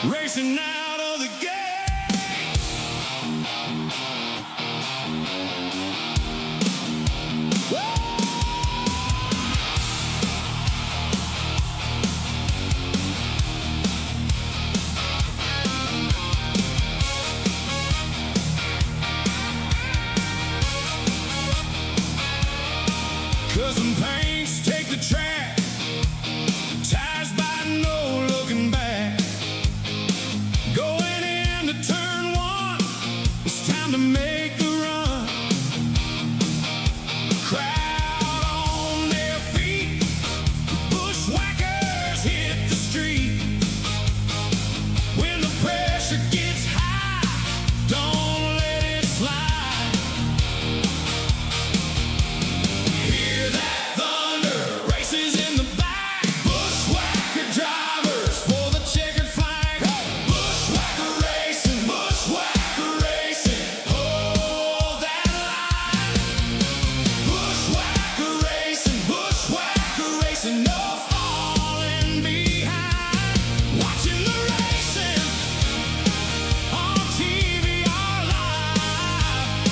Racing out of the gate. Cousin paints take the track, tires by no looking back. Going into turn one, it's time to make the run. Crowd on their feet, bushwhackers hit the street. When the pressure gets high, don't let it slide. Hear that thunder, races in the back. Bushwhacker drivers for the checkered flag. Bushwhacker racing, hold that line. Bushwhacker racing, no falling behind. Watching the racing on TVR Live.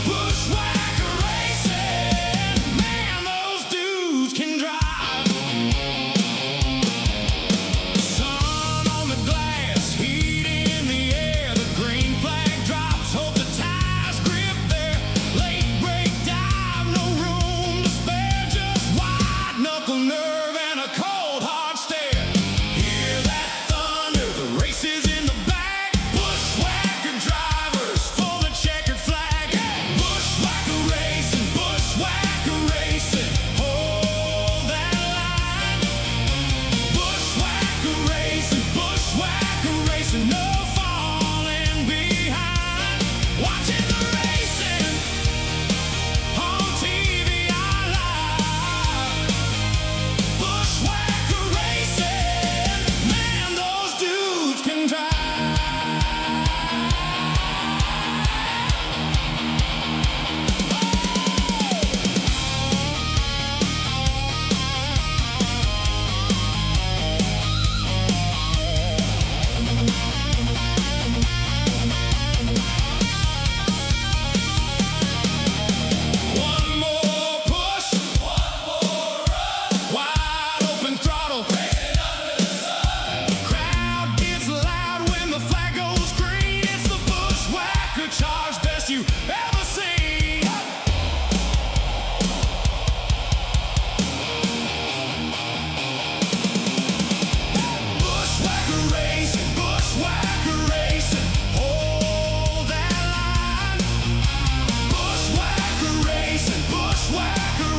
Bushwacker racing, man, those dudes can drive. Sun on the glass, heat in the air. The green flag drops, hope the tires grip there. Late break dive, no room to spare. Just wide knuckle nerve and a cold hard stare. Hear that thunder, the race is in the back. Bushwhacker drivers for the checkered flag. Bushwhacker racing, hold that line. Bushwhacker racing, no falling behind. Watching the racing on TVR Live. Bushwacker racing, man, those dudes can drive. One more push, one more run. Wide open throttle, racing under the sun. Crowd gets loud when the flag goes green. It's the Bushwhacker charge, best you ever seen. Bushwacker racing, hold that line. Bushwacker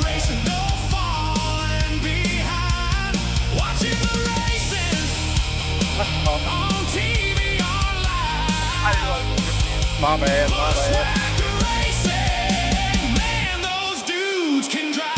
racing, no falling behind. Watching the racing on TVR Live. My bad. Bushwacker racing, man, those dudes can drive.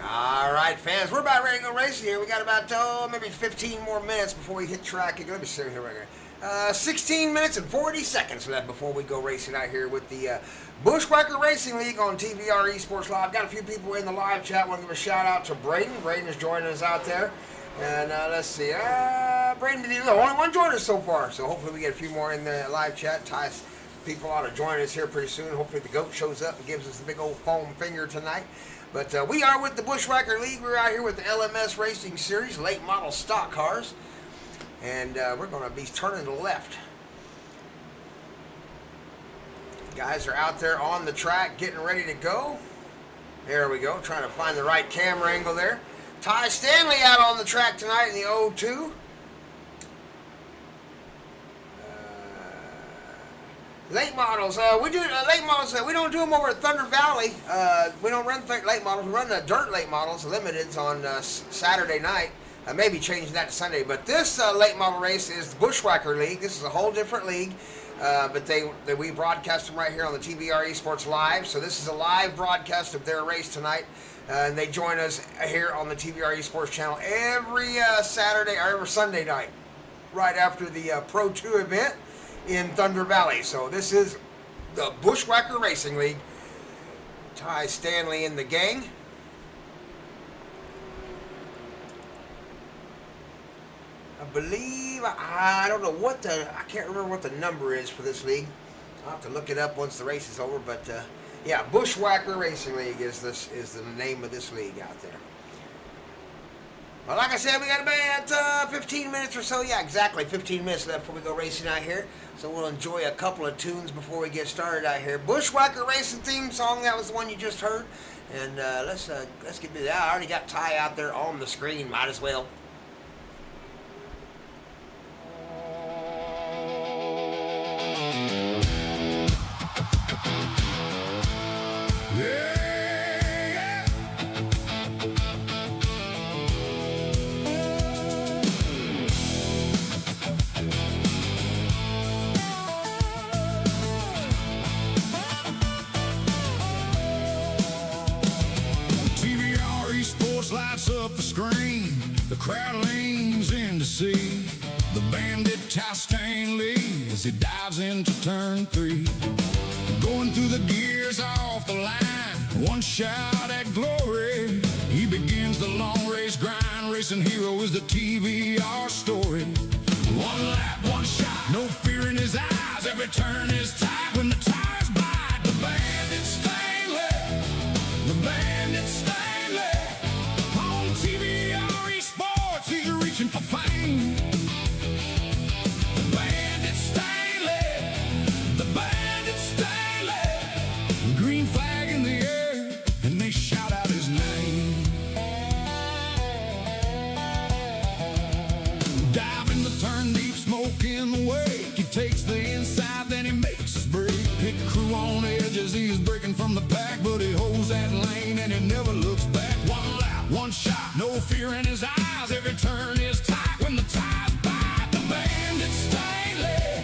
All right, fans, we're about ready to go racing here. We got about maybe 15 more minutes before we hit track. Let me see here. 16 minutes and 40 seconds left before we go racing out here with the Bushwacker Racing League on TVR-Esports Live. Got a few people in the live chat. Want to give a shout out to Braden. Braden is joining us out there. And let's see. Braden, only one joined us so far. So hopefully we get a few more in the live chat. Ties people ought to join us here pretty soon. Hopefully the GOAT shows up and gives us the big old foam finger tonight. But we are with the Bushwacker League. We're out here with the LMS Racing Series, late model stock cars. And we're going to be turning to the left. Guys are out there on the track getting ready to go. There we go, trying to find the right camera angle there. Ty Stanley out on the track tonight in the 02. Late models, we do late models. We don't do them over at Thunder Valley. We don't run late models. We run the dirt late models, limiteds on Saturday night. Maybe changing that to Sunday. But this late model race is the Bushwacker League. This is a whole different league. but we broadcast them right here on the TVR-Esports Live. So this is a live broadcast of their race tonight. And they join us here on the TVR-Esports channel every Saturday or every Sunday night, right after the Pro 2 event in Thunder Valley. So this is the Bushwacker Racing League. Ty Stanley in the gang. I believe, I don't know what I can't remember what the number is for this league. I'll have to look it up once the race is over, but yeah, Bushwacker Racing League is the name of this league out there. Well, like I said, we got about 15 minutes or so. Yeah, exactly 15 minutes left before we go racing out here. So we'll enjoy a couple of tunes before we get started out here. Bushwacker Racing theme song, that was the one you just heard. And let's get to that. I already got Ty out there on the screen. Might as well. Lights up the screen, the crowd leans in to see the bandit Ty Stanley as he dives into turn 3. Going through the gears off the line, one shot at glory. He begins the long race grind, racing hero is the TVR story. One lap, one shot, no fear in his eyes, every turn is tight when the tires bite. The bandit Stanley, the bandit Stanley. TVR-Esports, he's reaching for fame. The bandit Stanley, the bandit Stanley. Green flag in the air, and they shout out his name. Dive in the turn deep, smoke in the wake. He takes the inside, then he makes his break. Pit crew on edge as he is breaking from the pack, but he holds that lane and he never looks back. One lap, one shot, no fear in his eyes. Every turn is tight when the tires bite. The bandit Stanley,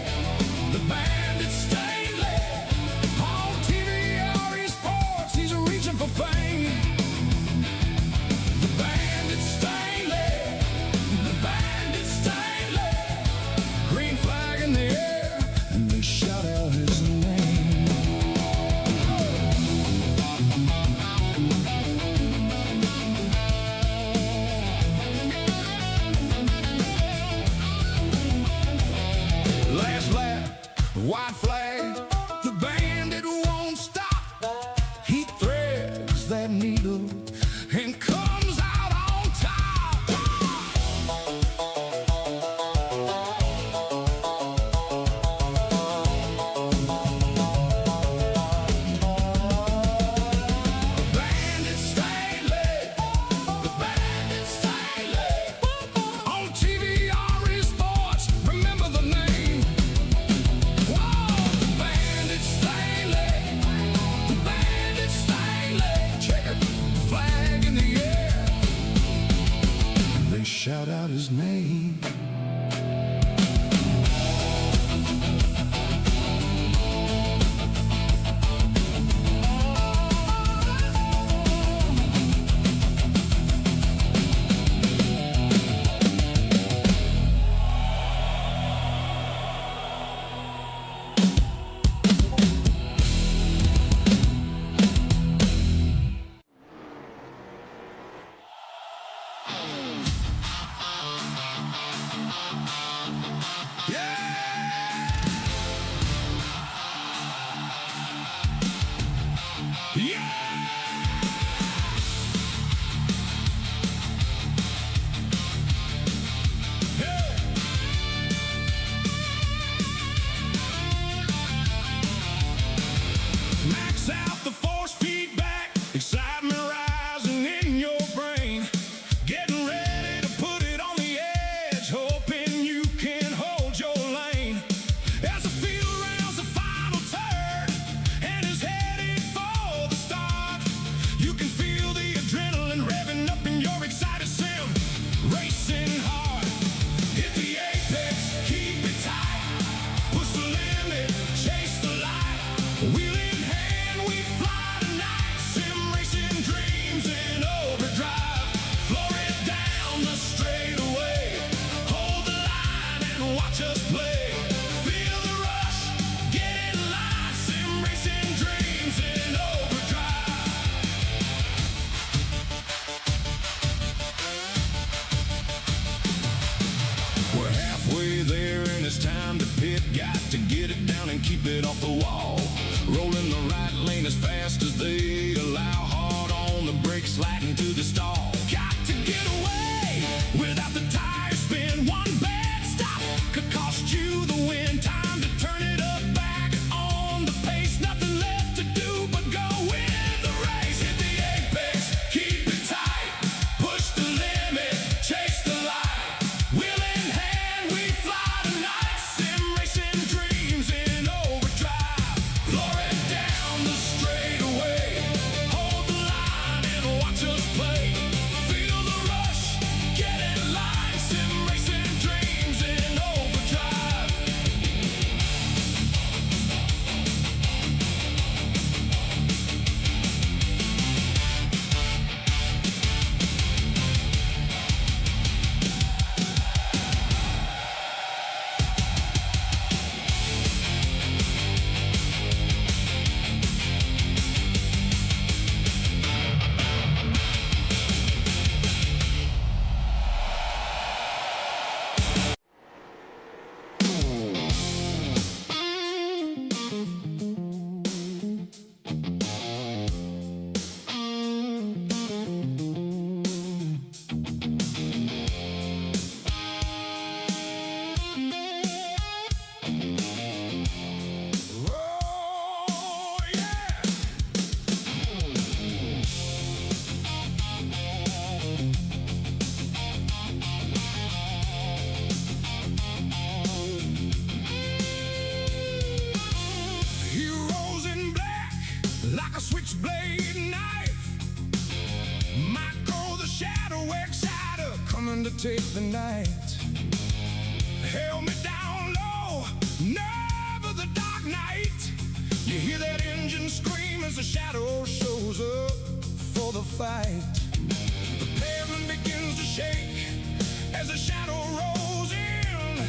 the bandit Stanley. On TVR-Esports, he's reaching for fame. The bandit Stanley, the bandit Stanley. Green flag in the air, and they shout out his name. White flag, the bandit won't stop. He threads that needle and comes out on top. The bandit Stanley, the bandit Stanley. On TVR-Esports, remember the name. Whoa! watch us play. Feel the rush, get in line, sim racing dreams in overdrive. We're halfway there and it's time to pit. Got to get it down and keep it off the wall. Rolling the right lane as fast as they allow. Hard on the brakes, sliding to the stall. Got to get away without the tires spin. One bad stop could cost you the win. Time to turn it up, back on the pace. Nothing left to do but go win the race. Hit the apex, keep it tight. Push the limit, chase the light. Wheel in hand, we fly tonight. Sim racing dreams in overdrive. Floor it down the straightaway. Hold the line and watch us play. Feel the rush, get in line. Sim racing dreams in overdrive. Oh, yeah. Heroes in black, like a switchblade knife. Michael the Shadow Exciter, coming to take the night. Held me down low, never the dark night. You hear that engine scream as the shadow shows up for the fight. The pavement begins to shake as the shadow rolls in.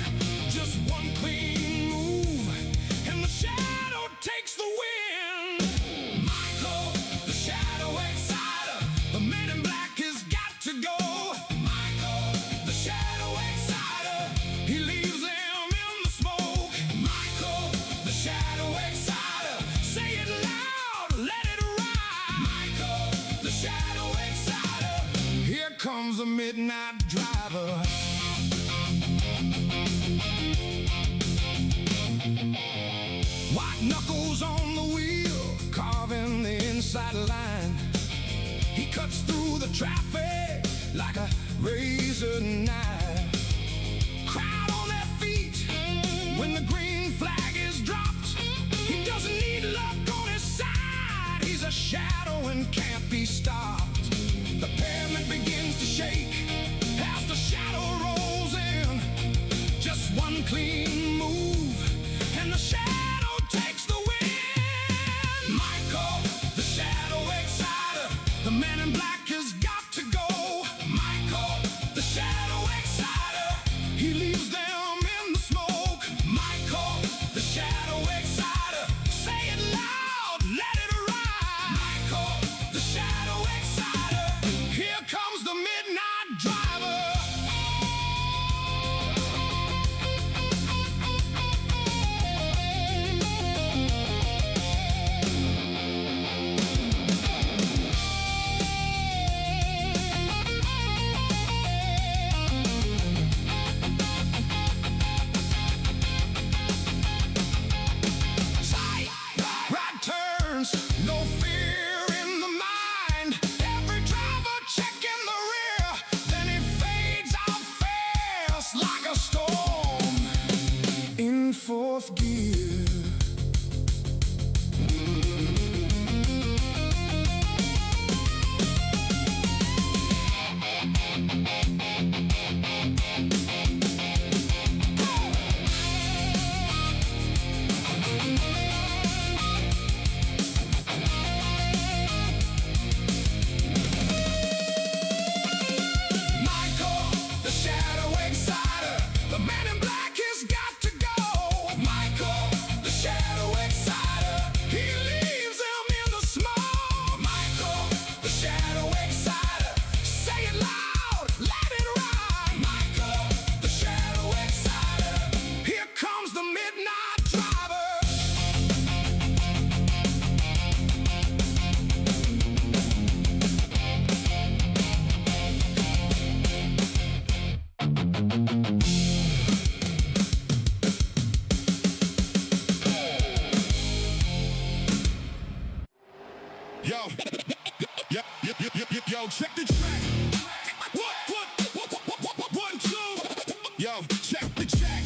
Just one clean move and the shadow takes the win. Michael, the Shadow Exciter, the man in black has got to go. Michael, the Shadow Exciter, he leaves them in the smoke. Michael, the Shadow Exciter, say it loud, let it ride. Michael, the Shadow Exciter, here comes the midnight driver. White knuckles on the wheel, carving the inside line. He cuts through the traffic like a razor knife. Crowd on their feet when the green flag is dropped. He doesn't need luck on his side. He's a shadow and can't be stopped. The pavement begins to shake as the shadow rolls in. Just one clean move and the shadow takes the win. Michael, the Shadow Exciter, the man in black has got to go. Michael, the Shadow Exciter, he leaves them in the smoke. Michael, the Shadow Exciter, say it loud, let it ride. Michael, the Shadow Exciter, here comes the midnight driver. Tight, right turns, no fear in the mind. Every driver checking the rear, then he fades out fast like a storm in fourth gear. Michael, the Shadow Exciter, the man in black has got Yo, check the track.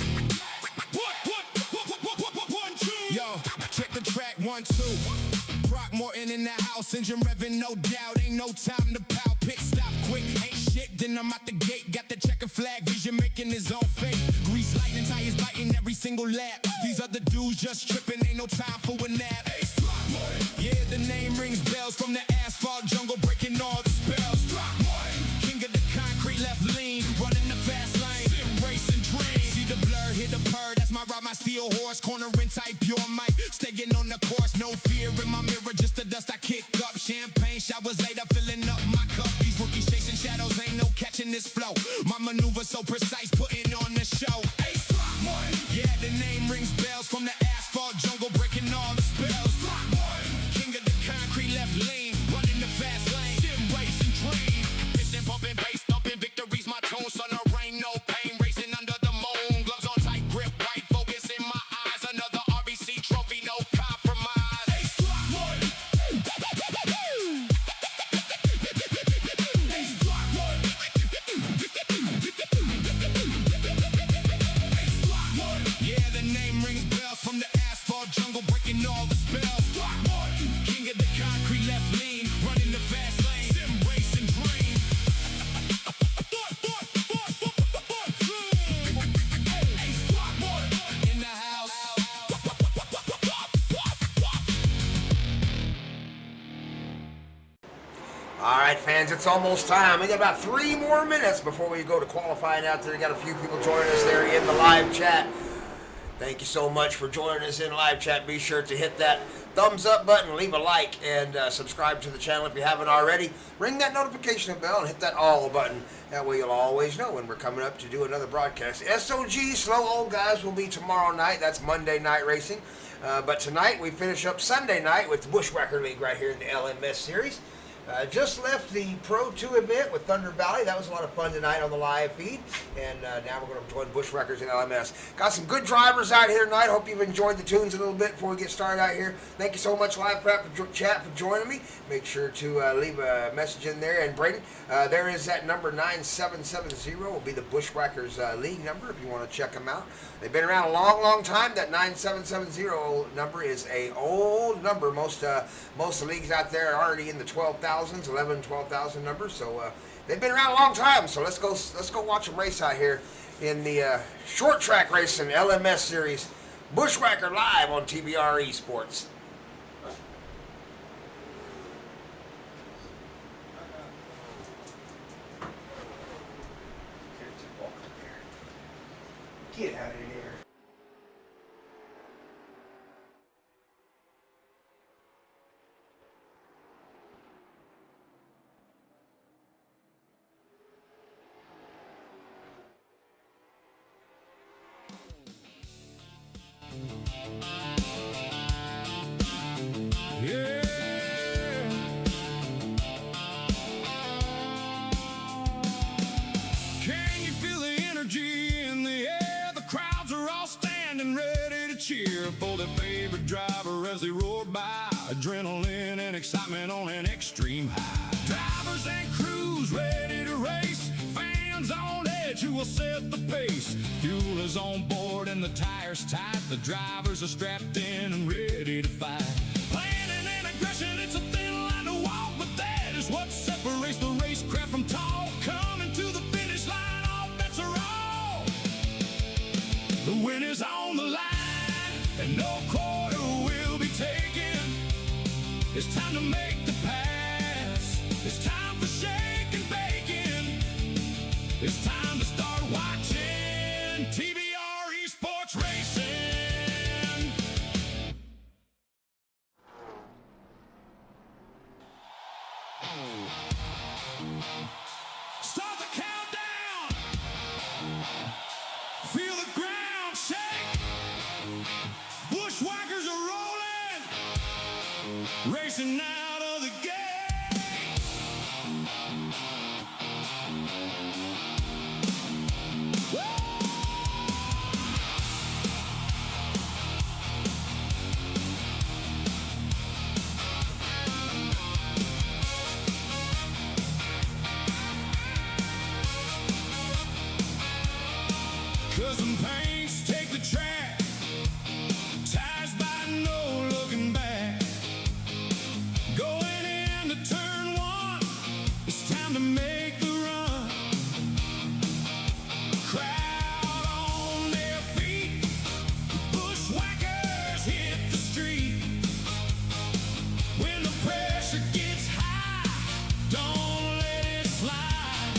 One, two. Yo, check the track, 1, 2. Brock Morton in the house, engine revving, no doubt. Ain't no time to pout, pit stop quick. Ain't shit, then I'm out the gate. Got the checker flag, vision making his own fate. Grease lighting, tires biting every single lap. These other dudes just tripping, ain't no time for a nap. Yeah, the name rings bells from the asphalt jungle, breaking all the spells. King of the concrete, left lean, running the fast lane. Sim racing dream. See the blur, hit the purr, that's my ride, my steel horse. Cornering tight, pure mic, staying on the course. No fear in my mirror, just the dust I kick up. Champagne showers later, filling up my cup. These rookies chasing shadows, ain't no catching this flow. My maneuver so precise, putting on the show. Yeah, the name rings bells from the asphalt jungle, breaking all the spells. King of the concrete, left lean, running the fast lane. Sim racing dream, piston pumping, bass thumping, victory's my tune. Sun or rain, no pain, racing under the moon. Gloves on tight, grip right, focus in my eyes. Another RBC trophy, no compromise. Yeah, the name rings bells from the asphalt jungle, breaking all the spells. King of the concrete, left lean, running the fast lane. Sim racing dream. In the house. All right, fans, it's almost time. We got about 3 more minutes before we go to qualifying out there. We got a few people joining us there in the live chat. Thank you so much for joining us in live chat. Be sure to hit that thumbs up button, leave a like, and subscribe to the channel if you haven't already. Ring that notification bell and hit that all button. That way you'll always know when we're coming up to do another broadcast. SOG, Slow Old Guys, will be tomorrow night. That's Monday night racing. But tonight we finish up Sunday night with the Bushwacker League right here in the LMS series. Just left the Pro 2 event with Thunder Valley. That was a lot of fun tonight on the live feed. And now we're going to join Bushwackers in LMS. Got some good drivers out here tonight. Hope you've enjoyed the tunes a little bit before we get started out here. Thank you so much, Live Prep Chat, for joining me. Make sure to leave a message in there. And Brayden, there is that number 9770 will be the Bushwackers League number if you want to check them out. They've been around a long, long time. That 9770 number is a old number. Most of the leagues out there are already in the 12,000s, 11, 12,000 numbers. So they've been around a long time. So let's go watch them race out here in the short track racing LMS series. Bushwacker live on TVR-Esports. Get out of here. Yeah. Can you feel the energy in the air? The crowds are all standing ready to cheer for their favorite driver as they roar by. Adrenaline and excitement on an extreme high. Drivers and crews ready to race. Fans on edge who will set the pace. Fuel is on board and the tires tight. The drivers are strapped in and ready to fight. Planning and aggression, it's a thin line to walk, but that is what separates the racecraft from talk. Coming to the finish line, all bets are off. The win is on the line, and no quarter will be taken. It's time to make the pass. It's time for shake and bacon. It's time to start watching TVR-Esports racing. Start the countdown. Feel the ground shake. Bushwhackers are rolling. Racing out of the gate. 'Cause them paints take the track, tires by no looking back. Going into turn one, it's time to make the run. Crowd on their feet, bushwhackers hit the street. When the pressure gets high, don't let it slide.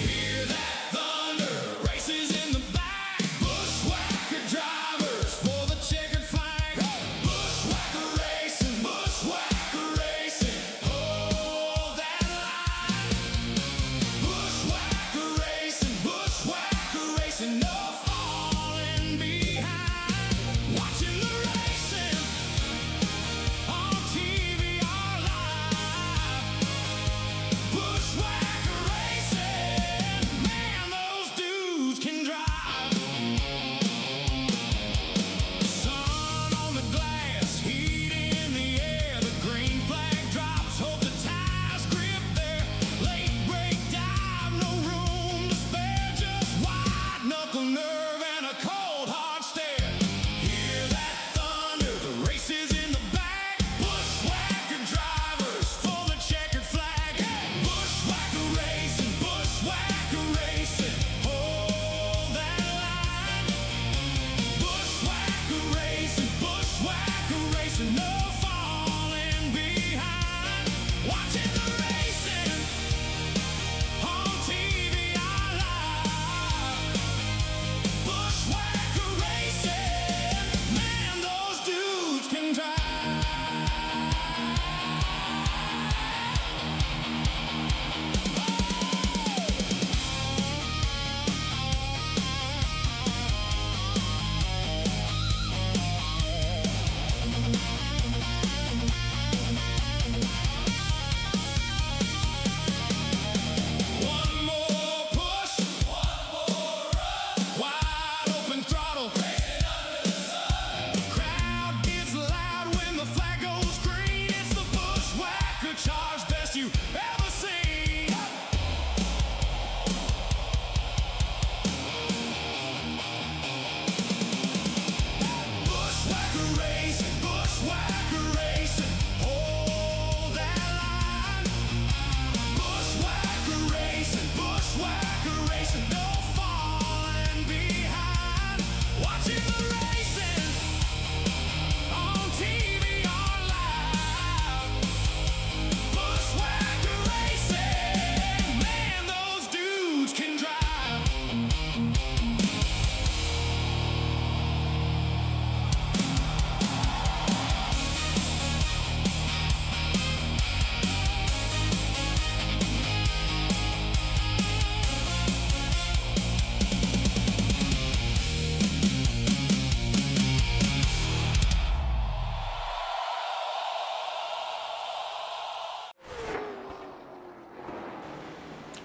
Hear that thunder, races in the back. Bushwhacker drivers for the checkered flag. Bushwhacker racing, hold that line. Bushwhacker racing, no falling behind. Watching the racing on TVR Live. Bushwacker Racing, man, those dudes can drive. Sun on the glass, heat in the air, the green flag drops, hope the tires grip there. Late break dive, no room to spare, just wide knuckle nerve and a cold hard stare. Hear that thunder, the race is in the back. Bushwhacker drivers for the checkered flag. Bushwhacker racing, hold that line. Bushwhacker racing, no falling behind. Watching the racing on TVR Live. Bushwacker Racing, man, those dudes can drive. One more push, one more run. Wide open throttle, racing under the sun. Crowd gets loud when the flag goes green. It's the Bushwhacker charge, best you ever seen. Bushwacker racing, hold that line. Bushwacker racing, no falling behind. Watching the racing on TVR Live. Bushwacker racing, man, those dudes can drive.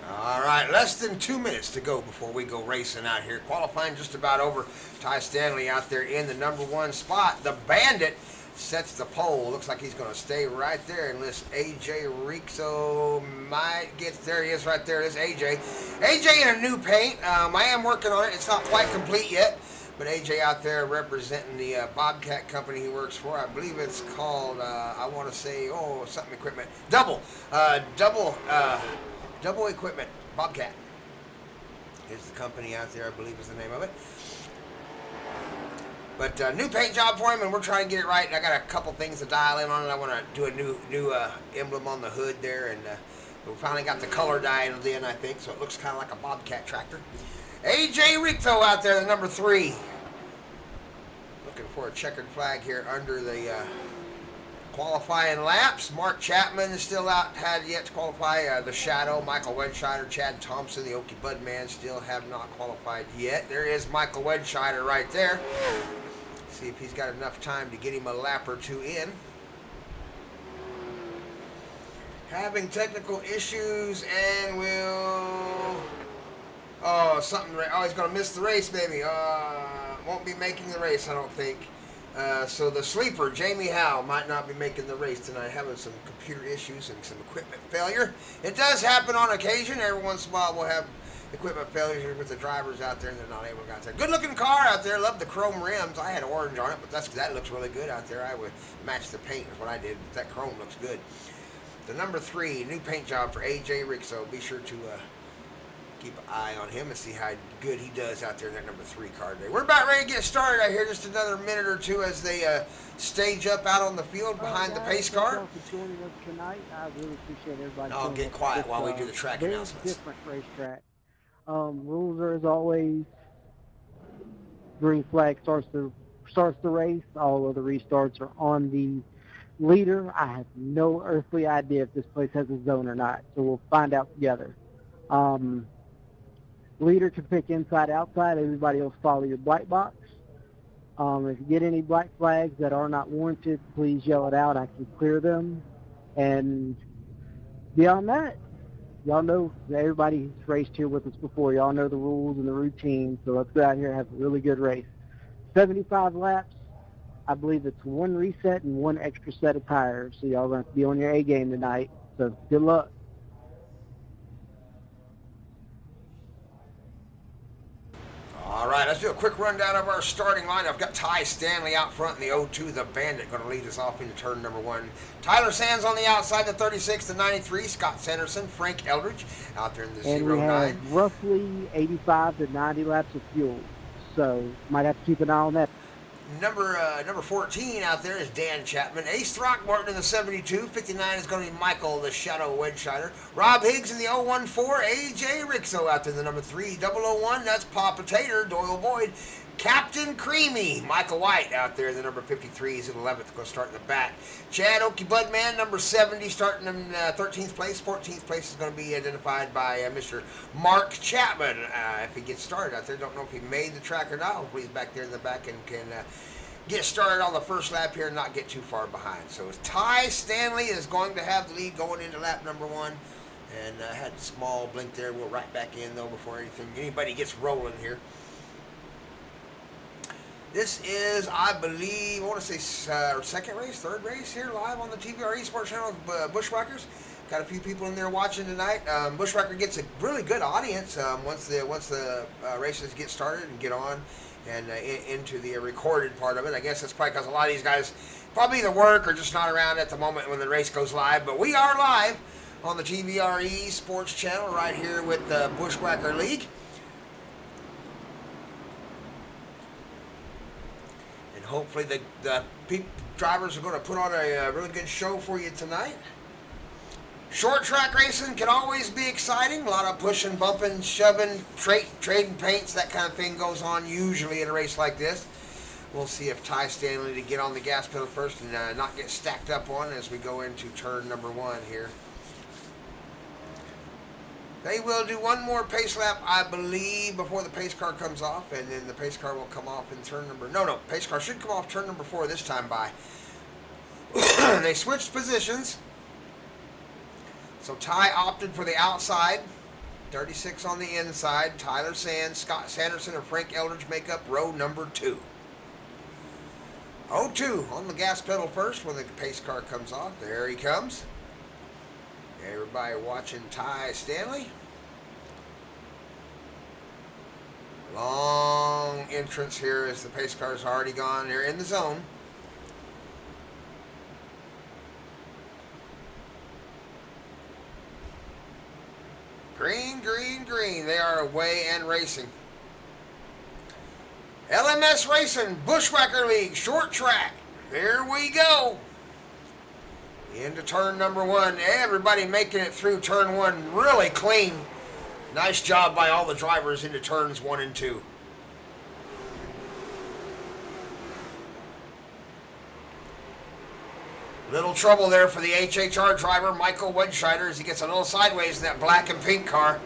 All right, less than 2 minutes to go before we go racing out here. Qualifying just about over. Ty Stanley out there in the number one spot. The Bandit sets the pole. Looks like he's going to stay right there unless AJ Rixo might get there. He is right there. It's AJ. AJ in a new paint. I am working on it. It's not quite complete yet. But AJ out there representing the Bobcat company he works for. I believe it's called, I want to say, something equipment. Double Equipment, Bobcat. Is the company out there, I believe is the name of it. But new paint job for him, and we're trying to get it right. I got a couple things to dial in on it. I want to do a new emblem on the hood there, and we finally got the color dialed in, I think, so it looks kind of like a Bobcat tractor. AJ Ricto out there, the number 3. Looking for a checkered flag here under the qualifying laps. Mark Chapman is still out, had yet to qualify. The Shadow, Michael Wedscheider, Chad Thompson, the Okie Bud Man still have not qualified yet. There is Michael Wedscheider right there. See if he's got enough time to get him a lap or two in. Having technical issues and will... Oh, something... Oh, he's going to miss the race, baby. Won't be making the race, I don't think. So the sleeper, Jamie Howe, might not be making the race tonight, having some computer issues and some equipment failure. It does happen on occasion. Every once in a while we'll have equipment failures with the drivers out there, and they're not able to get out there. Good looking car out there. Love the chrome rims. I had orange on it, but that looks really good out there. I would match the paint is what I did. But that chrome looks good. The number 3, new paint job for AJ Rixo. Be sure to keep an eye on him and see how good he does out there in that number 3 car today. We're about ready to get started out here. Just another minute or two as they stage up out on the field behind the pace car. Thank you for joining us tonight. I really appreciate everybody. I'll get quiet while we do the track very announcements. Different racetrack. Rules are as always. Green flag starts the race. All of the restarts are on the leader. I have no earthly idea if this place has a zone or not, so we'll find out together. Leader can pick inside, outside. Everybody else follow your black box. If you get any black flags that are not warranted, please yell it out. I can clear them. And beyond that, y'all know everybody who's raced here with us before. Y'all know the rules and the routine, so let's go out here and have a really good race. 75 laps. I believe it's 1 reset and 1 extra set of tires, so y'all going to be on your A game tonight. So good luck. All right, let's do a quick rundown of our starting line. I've got Ty Stanley out front in the 02, the Bandit, going to lead us off into turn number 1. Tyler Sands on the outside, the 36, the 93. Scott Sanderson, Frank Eldridge out there in the And 09. we have roughly 85 to 90 laps of fuel, so might have to keep an eye on that. Number 14 out there is Dan Chapman. Ace Throckmorton in the 72. 59 is going to be Michael the Shadow Wedgeshider. Rob Higgs in the 014. AJ Rixo out there in the number 3. 001, that's Papa Tater. Doyle Boyd. Captain Creamy. Michael White out there in the number 53. He's in 11th. Going to start in the back. Chad Okie Budman, number 70, starting in 13th place. 14th place is going to be identified by Mr. Mark Chapman. If he gets started out there, don't know if he made the track or not. Hopefully he's back there in the back and can get started on the first lap here and not get too far behind. So Ty Stanley is going to have the lead going into lap number 1. And had a small blink there. We'll right back in, though, before anybody gets rolling here. This is, I believe, I want to say second race, third race here live on the TVR-Esports channel of Bushwackers. Got a few people in there watching tonight. Bushwacker gets a really good audience once the races get started and get on and into the recorded part of it. I guess that's probably because a lot of these guys probably either work or just not around at the moment when the race goes live. But we are live on the TVR-Esports channel right here with the Bushwacker League. Hopefully the drivers are going to put on a really good show for you tonight. Short track racing can always be exciting. A lot of pushing, bumping, shoving, trading paints, that kind of thing goes on usually in a race like this. We'll see if Ty Stanley to get on the gas pedal first and not get stacked up on as we go into turn number 1 here. They will do one more pace lap, I believe, before the pace car comes off, and then the pace car will come off in turn number... No, pace car should come off turn number 4 this time by. They switched positions. So Ty opted for the outside. 36 on the inside. Tyler Sands, Scott Sanderson, and Frank Eldridge make up row number 2. 02 on the gas pedal first when the pace car comes off. There he comes. Everybody watching Ty Stanley. Long entrance here as the pace car's already gone. They're in the zone. Green, green, green. They are away and racing. LMS Racing, Bushwacker League, short track. Here we go. Into turn number 1. Everybody making it through turn 1 really clean. Nice job by all the drivers into turns 1 and 2. Little trouble there for the HHR driver, Michael Wedgeshider, as he gets a little sideways in that black and pink car.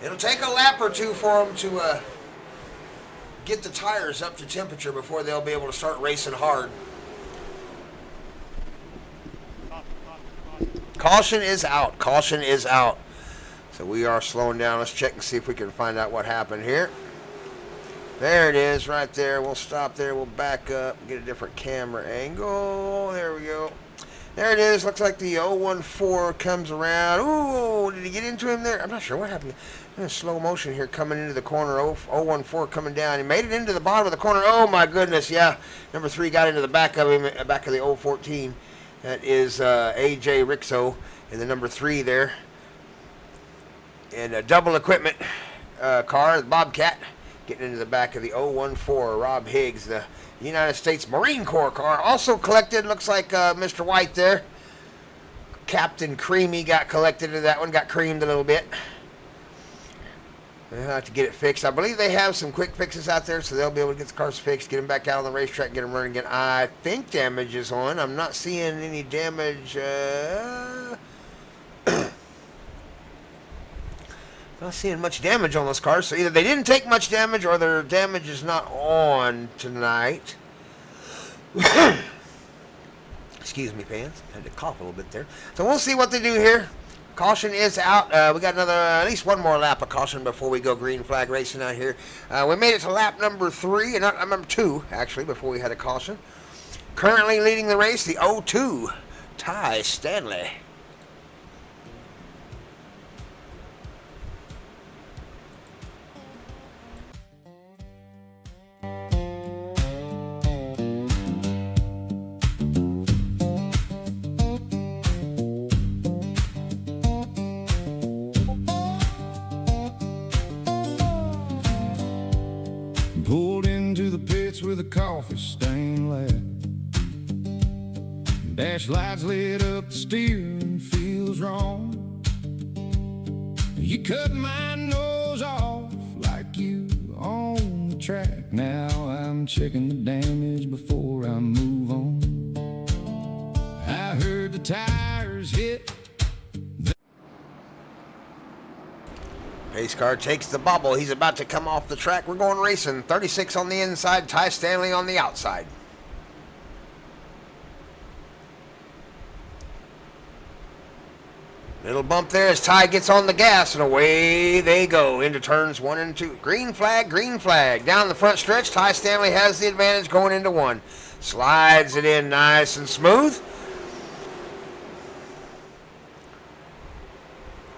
It'll take a lap or two for him to get the tires up to temperature before they'll be able to start racing hard. Caution is out. Caution is out. So we are slowing down. Let's check and see if we can find out what happened here. There it is right there. We'll stop there. We'll back up. Get a different camera angle. There we go. There it is. Looks like the 014 comes around. Ooh, did he get into him there? I'm not sure what happened. In slow motion here coming into the corner. 014 coming down. He made it into the bottom of the corner. Oh, my goodness, yeah. Number 3 got into the back of him, back of the 014. That is A.J. Rixo in the number 3 there. And a double equipment car, the Bobcat, getting into the back of the 014. Rob Higgs, the United States Marine Corps car. Also collected, looks like Mr. White there. Captain Creamy got collected into that one, got creamed a little bit. They'll have to get it fixed. I believe they have some quick fixes out there, so they'll be able to get the cars fixed, get them back out on the racetrack, get them running again. I think damage is on. I'm not seeing any damage. Not seeing much damage on those cars, so either they didn't take much damage or their damage is not on tonight. Excuse me, fans. Had to cough a little bit there. So we'll see what they do here. Caution is out. We got another, at least one more lap of caution before we go green flag racing out here. We made it to lap number 3, and not number 2, actually, before we had a caution. Currently leading the race, the 02, Ty Stanley. Pulled into the pits with a coffee stain lap. Dash lights lit up, the steering feels wrong. You cut my nose off like you on the track. Now I'm checking the damage before I move on. I heard the tires hit. Pace car takes the bubble. He's about to come off the track. We're going racing. 36 on the inside, Ty Stanley on the outside. Little bump there as Ty gets on the gas, and away they go into turns 1 and 2. Green flag, green flag. Down the front stretch, Ty Stanley has the advantage going into 1. Slides it in nice and smooth.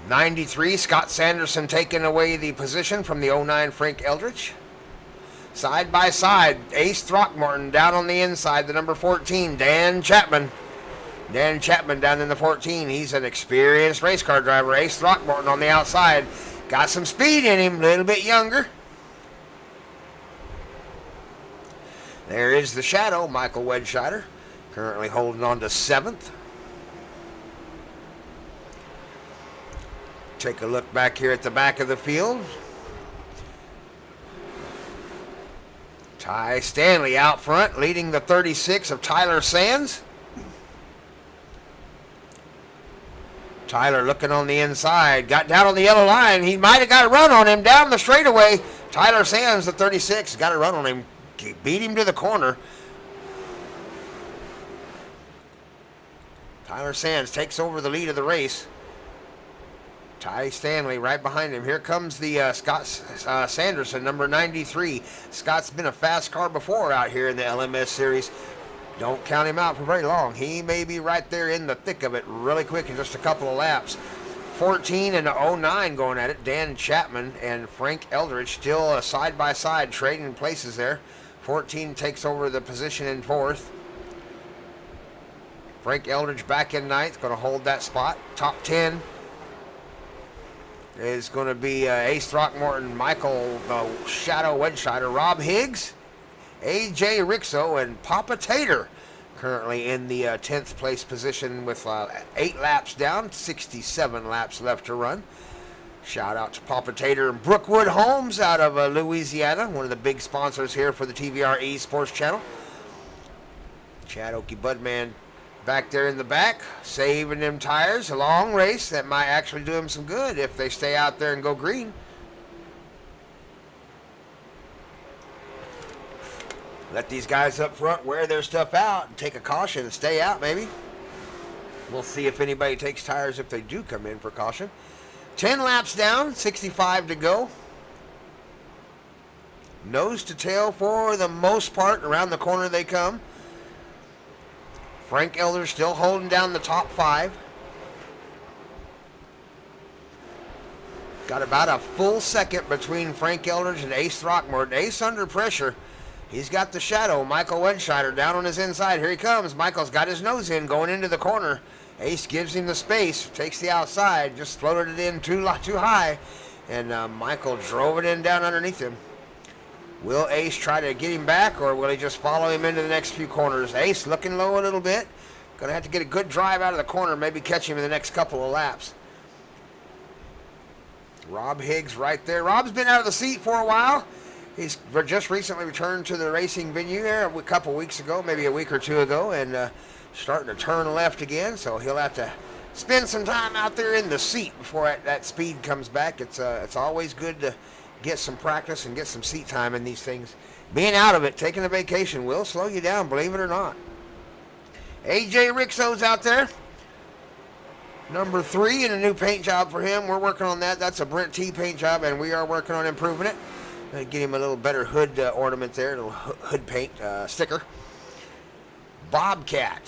93, Scott Sanderson taking away the position from the 09 Frank Eldridge. Side by side, Ace Throckmorton down on the inside, the number 14, Dan Chapman. Dan Chapman down in the 14. He's an experienced race car driver. Ace Throckmorton on the outside. Got some speed in him, a little bit younger. There is the shadow, Michael Wedscheider, currently holding on to 7th. Take a look back here at the back of the field. Ty Stanley out front, leading the 36 of Tyler Sands. Tyler looking on the inside, got down on the yellow line. He might have got a run on him down the straightaway. Tyler Sands, the 36, got a run on him. Beat him to the corner. Tyler Sands takes over the lead of the race. Ty Stanley right behind him. Here comes the Scott Sanderson, number 93. Scott's been a fast car before out here in the LMS series. Don't count him out for very long. He may be right there in the thick of it really quick in just a couple of laps. 14 and 09 going at it. Dan Chapman and Frank Eldridge still side by side trading places there. 14 takes over the position in 4th. Frank Eldridge back in 9th, going to hold that spot. Top 10 is going to be Ace Throckmorton, Michael Shadow Wedscheider, Rob Higgs, A.J. Rixo, and Papa Tater currently in the 10th place position with 8 laps down, 67 laps left to run. Shout out to Papa Tater and Brookwood Homes out of Louisiana, one of the big sponsors here for the TVR-Esports channel. Chad Okie Budman back there in the back, saving them tires. A long race that might actually do them some good if they stay out there and go green. Let these guys up front wear their stuff out and take a caution and stay out maybe. We'll see if anybody takes tires if they do come in for caution. 10 laps down, 65 to go. Nose to tail for the most part. Around the corner they come. Frank Eldridge still holding down the top 5. Got about a full second between Frank Eldridge and Ace Throckmorton. Ace under pressure. He's got the shadow. Michael Wedscheider down on his inside. Here he comes. Michael's got his nose in, going into the corner. Ace gives him the space, takes the outside, just floated it in too high, and Michael drove it in down underneath him. Will Ace try to get him back, or will he just follow him into the next few corners? Ace looking low a little bit. Going to have to get a good drive out of the corner, maybe catch him in the next couple of laps. Rob Higgs right there. Rob's been out of the seat for a while. He's just recently returned to the racing venue there a couple weeks ago, maybe a week or two ago, and starting to turn left again, so he'll have to spend some time out there in the seat before that speed comes back. It's always good to get some practice and get some seat time in these things. Being out of it, taking a vacation will slow you down, believe it or not. AJ Rixo's out there. Number 3 in a new paint job for him. We're working on that. That's a Brent T paint job, and we are working on improving it. Get him a little better hood ornament there, a little hood paint sticker. Bobcat.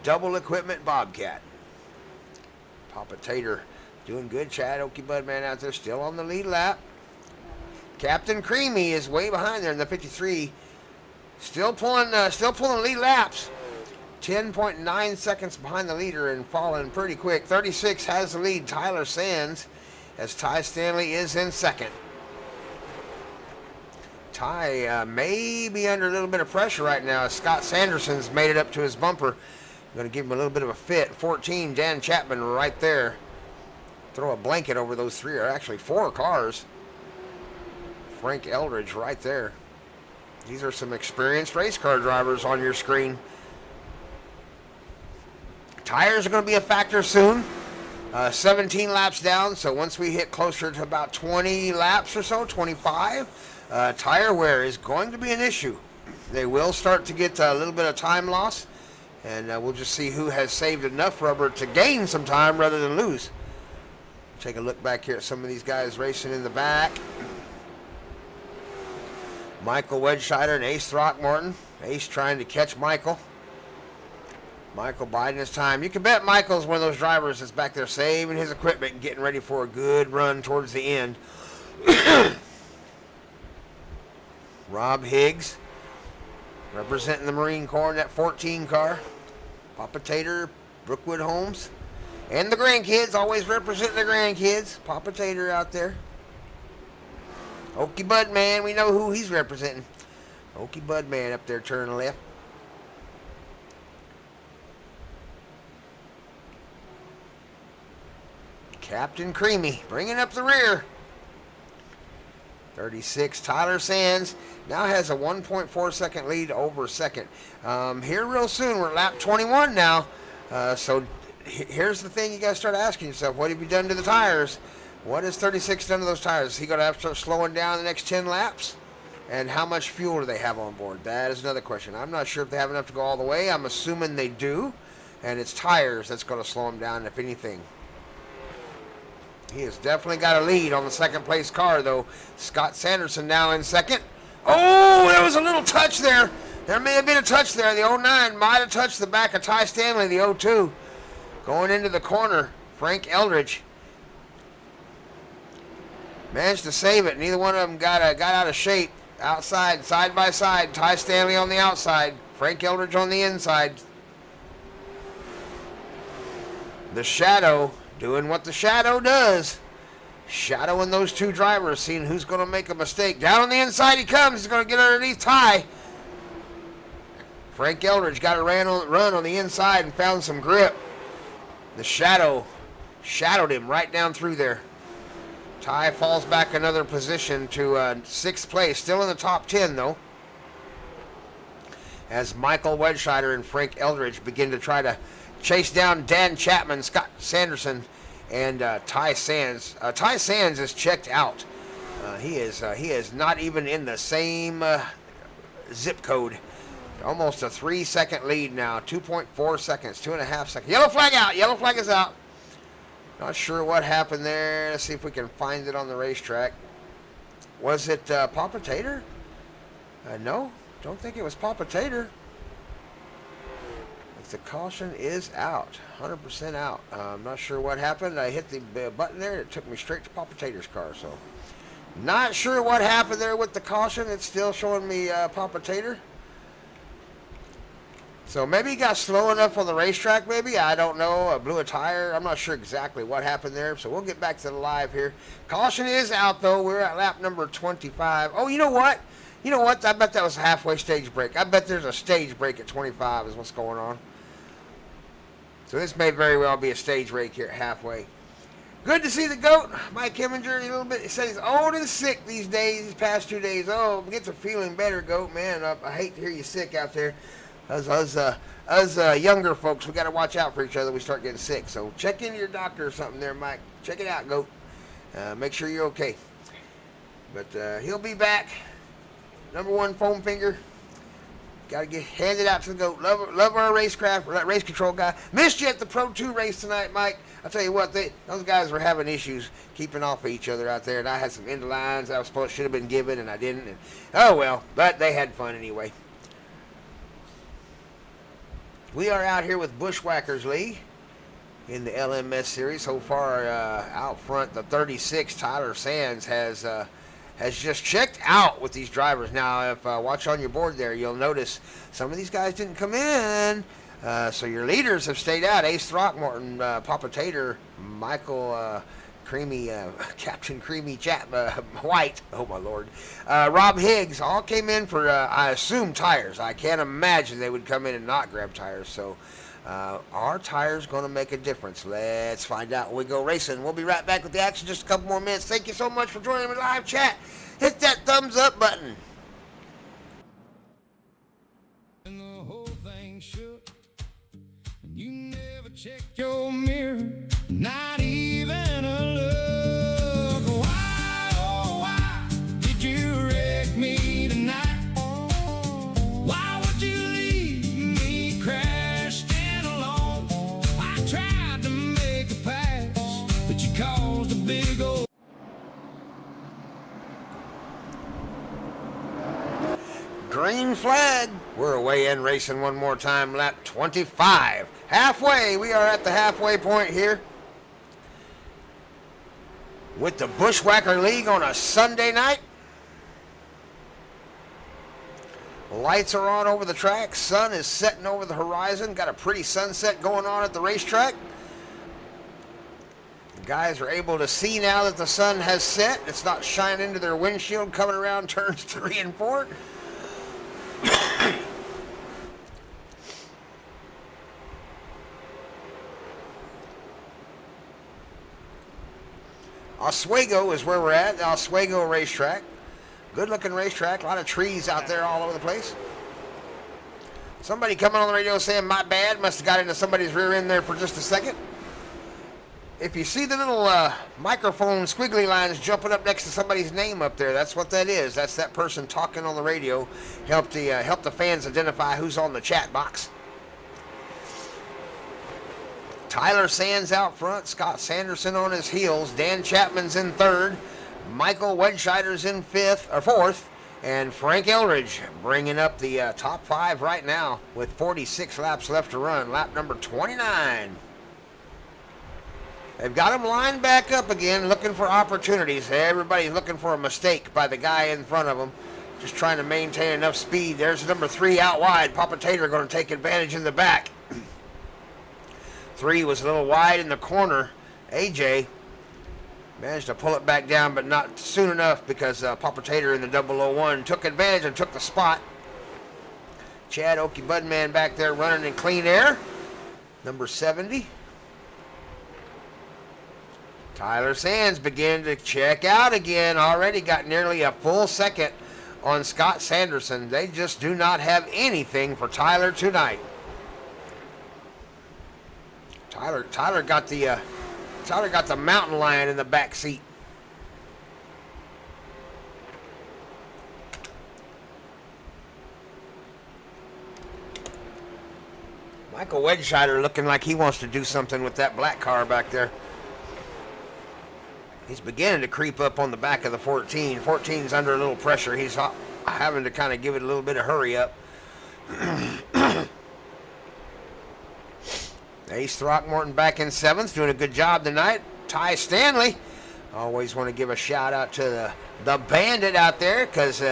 Double equipment Bobcat. Papa Tater doing good. Chad Okie Budman out there still on the lead lap. Captain Creamy is way behind there in the 53. Still pulling lead laps. 10.9 seconds behind the leader and falling pretty quick. 36 has the lead. Tyler Sands, as Ty Stanley is in second. Ty may be under a little bit of pressure right now. Scott Sanderson's made it up to his bumper. Going to give him a little bit of a fit. 14, Dan Chapman right there. Throw a blanket over those 3, or actually 4 cars. Frank Eldridge right there. These are some experienced race car drivers on your screen. Tires are going to be a factor soon. 17 laps down, so once we hit closer to about 20 laps or so, 25, tire wear is going to be an issue. They will start to get a little bit of time loss, and we'll just see who has saved enough rubber to gain some time rather than lose. Take a look back here at some of these guys racing in the back. Michael Wedscheider and Ace Throckmorton. Ace trying to catch Michael. Michael biding his time. You can bet Michael's one of those drivers that's back there saving his equipment and getting ready for a good run towards the end. Rob Higgs representing the Marine Corps in that 14 car. Papa Tater, Brookwood Holmes, and the grandkids, always representing the grandkids. Papa Tater out there. Okie Budman, we know who he's representing. Okie Budman up there turning left. Captain Creamy bringing up the rear. 36, Tyler Sands now has a 1.4 second lead over second. Here real soon, we're at lap 21 now. So here's the thing you got to start asking yourself. What have you done to the tires? What has 36 done to those tires? Is he going to have to start slowing down the next 10 laps? And how much fuel do they have on board? That is another question. I'm not sure if they have enough to go all the way. I'm assuming they do. And it's tires that's going to slow them down, if anything. He has definitely got a lead on the second place car, though. Scott Sanderson now in second. Oh, there was a little touch there. There may have been a touch there. The 09 might have touched the back of Ty Stanley, the 02. Going into the corner, Frank Eldridge managed to save it. Neither one of them got out of shape. Outside, side by side. Ty Stanley on the outside. Frank Eldridge on the inside. The Shadow doing what the Shadow does. Shadowing those 2 drivers, seeing who's going to make a mistake. Down on the inside he comes. He's going to get underneath Ty. Frank Eldridge got a run on the inside and found some grip. The Shadow shadowed him right down through there. Ty falls back another position to 6th place. Still in the top 10, though. As Michael Wedscheider and Frank Eldridge begin to try to chase down Dan Chapman, Scott Sanderson, and Ty Sands. Ty Sands is checked out. He is not even in the same zip code. Almost a 3-second lead now. 2.4 seconds, 2.5 seconds. Yellow flag out. Yellow flag is out. Not sure what happened there. Let's see if we can find it on the racetrack. Was it Papa Tater? No, don't think it was Papa Tater. The caution is out, 100% out. I'm not sure what happened. I hit the button there, and it took me straight to Papa Tater's car. So, not sure what happened there with the caution. It's still showing me Papa Tater. So maybe he got slow enough on the racetrack, maybe. I don't know. Blew a tire. I'm not sure exactly what happened there. So we'll get back to the live here. Caution is out, though. We're at lap number 25. Oh, you know what? You know what? I bet that was a halfway stage break. I bet there's a stage break at 25 is what's going on. So this may very well be a stage break here at halfway. Good to see the GOAT, Mike Heminger, a little bit. He said he's old and sick these days, these past 2 days. Oh, get to feeling better, GOAT, man. I hate to hear you sick out there. Us younger folks, we got to watch out for each other. We start getting sick. So check into your doctor or something there, Mike. Check it out, GOAT. Make sure you're okay. But he'll be back. Number one foam finger. Got to get handed out to the GOAT. Love our racecraft, race control guy. Missed you at the Pro 2 race tonight, Mike. I'll tell you what, those guys were having issues keeping off of each other out there. And I had some end lines I should have been given, and I didn't. And, oh, well, but they had fun anyway. We are out here with Bushwackers League in the LMS series. So far, out front, the 36, Tyler Sands, has just checked out with these drivers. Now, if watch on your board there, you'll notice some of these guys didn't come in. So your leaders have stayed out. Ace Throckmorton, Papa Tater, Michael Captain Creamy White, oh my Lord, Rob Higgs, all came in for, I assume, tires. I can't imagine they would come in and not grab tires. So our tires going to make a difference. Let's find out when we go racing. We'll be right back with the action in just a couple more minutes. Thank you so much for joining me live chat. Hit that thumbs up button. And the whole thing shook. And you never checked your mirror, not even a look. Why, oh why did you wreck me tonight? Why would you leave me crashed in alone? I tried to make a pass, but you caused a big old Green flag. We're away in racing one more time. Lap 25. Halfway. We are at the halfway point here with the Bushwacker League on a Sunday night. Lights are on over the track. Sun is setting over the horizon. Got a pretty sunset going on at the racetrack. The guys are able to see now that the sun has set. It's not shining into their windshield coming around turns 3 and 4. Oswego is where we're at, the Oswego racetrack. Good looking racetrack, a lot of trees out there all over the place. Somebody coming on the radio saying, my bad, must have got into somebody's rear end there for just a second. If you see the little microphone squiggly lines jumping up next to somebody's name up there, that's what that is. That's that person talking on the radio. Help the fans identify who's on the chat box. Tyler Sands out front, Scott Sanderson on his heels, Dan Chapman's in third, Michael Wedscheider's in fourth, and Frank Elridge bringing up the top 5 right now with 46 laps left to run. Lap number 29. They've got him lined back up again, looking for opportunities. Everybody's looking for a mistake by the guy in front of them, just trying to maintain enough speed. There's number 3 out wide. Papa Tater going to take advantage in the back. 3 was a little wide in the corner. AJ managed to pull it back down, but not soon enough because Papa Tater in the 001 took advantage and took the spot. Chad Okie Budman back there running in clean air. Number 70. Tyler Sands began to check out again. Already got nearly a full second on Scott Sanderson. They just do not have anything for Tyler tonight. Tyler got the mountain lion in the back seat. Michael Wedscheider looking like he wants to do something with that black car back there. He's beginning to creep up on the back of the 14. 14's under a little pressure. He's having to kind of give it a little bit of hurry up. Ace Throckmorton back in 7th, doing a good job tonight. Ty Stanley. Always want to give a shout out to the bandit out there, because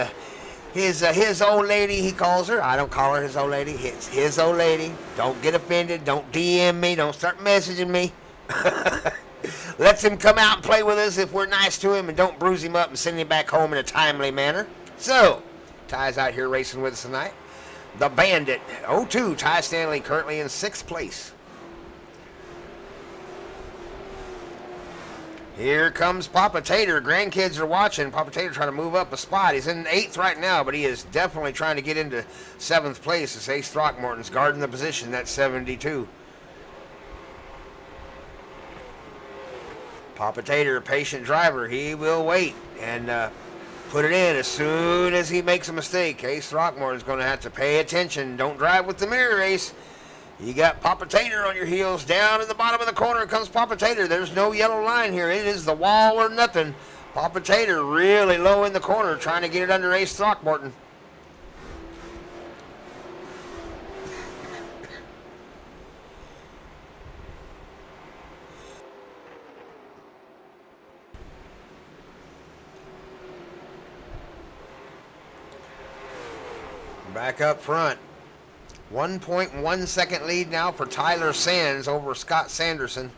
his old lady, he calls her. I don't call her his old lady. It's his old lady. Don't get offended. Don't DM me. Don't start messaging me. Lets him come out and play with us if we're nice to him and don't bruise him up and send him back home in a timely manner. So, Ty's out here racing with us tonight. The Bandit, 02, Ty Stanley currently in 6th place. Here comes Papa Tater. Grandkids are watching. Papa Tater trying to move up a spot. He's in 8th right now, but he is definitely trying to get into 7th place as Ace Throckmorton's guarding the position. That's 72. Papa Tater, a patient driver. He will wait and put it in as soon as he makes a mistake. Ace Throckmorton's going to have to pay attention. Don't drive with the mirror, Ace. You got Papa Tater on your heels. Down in the bottom of the corner comes Papa Tater. There's no yellow line here. It is the wall or nothing. Papa Tater really low in the corner, trying to get it under Ace Throckmorton. Back up front. 1.1 second lead now for Tyler Sands over Scott Sanderson.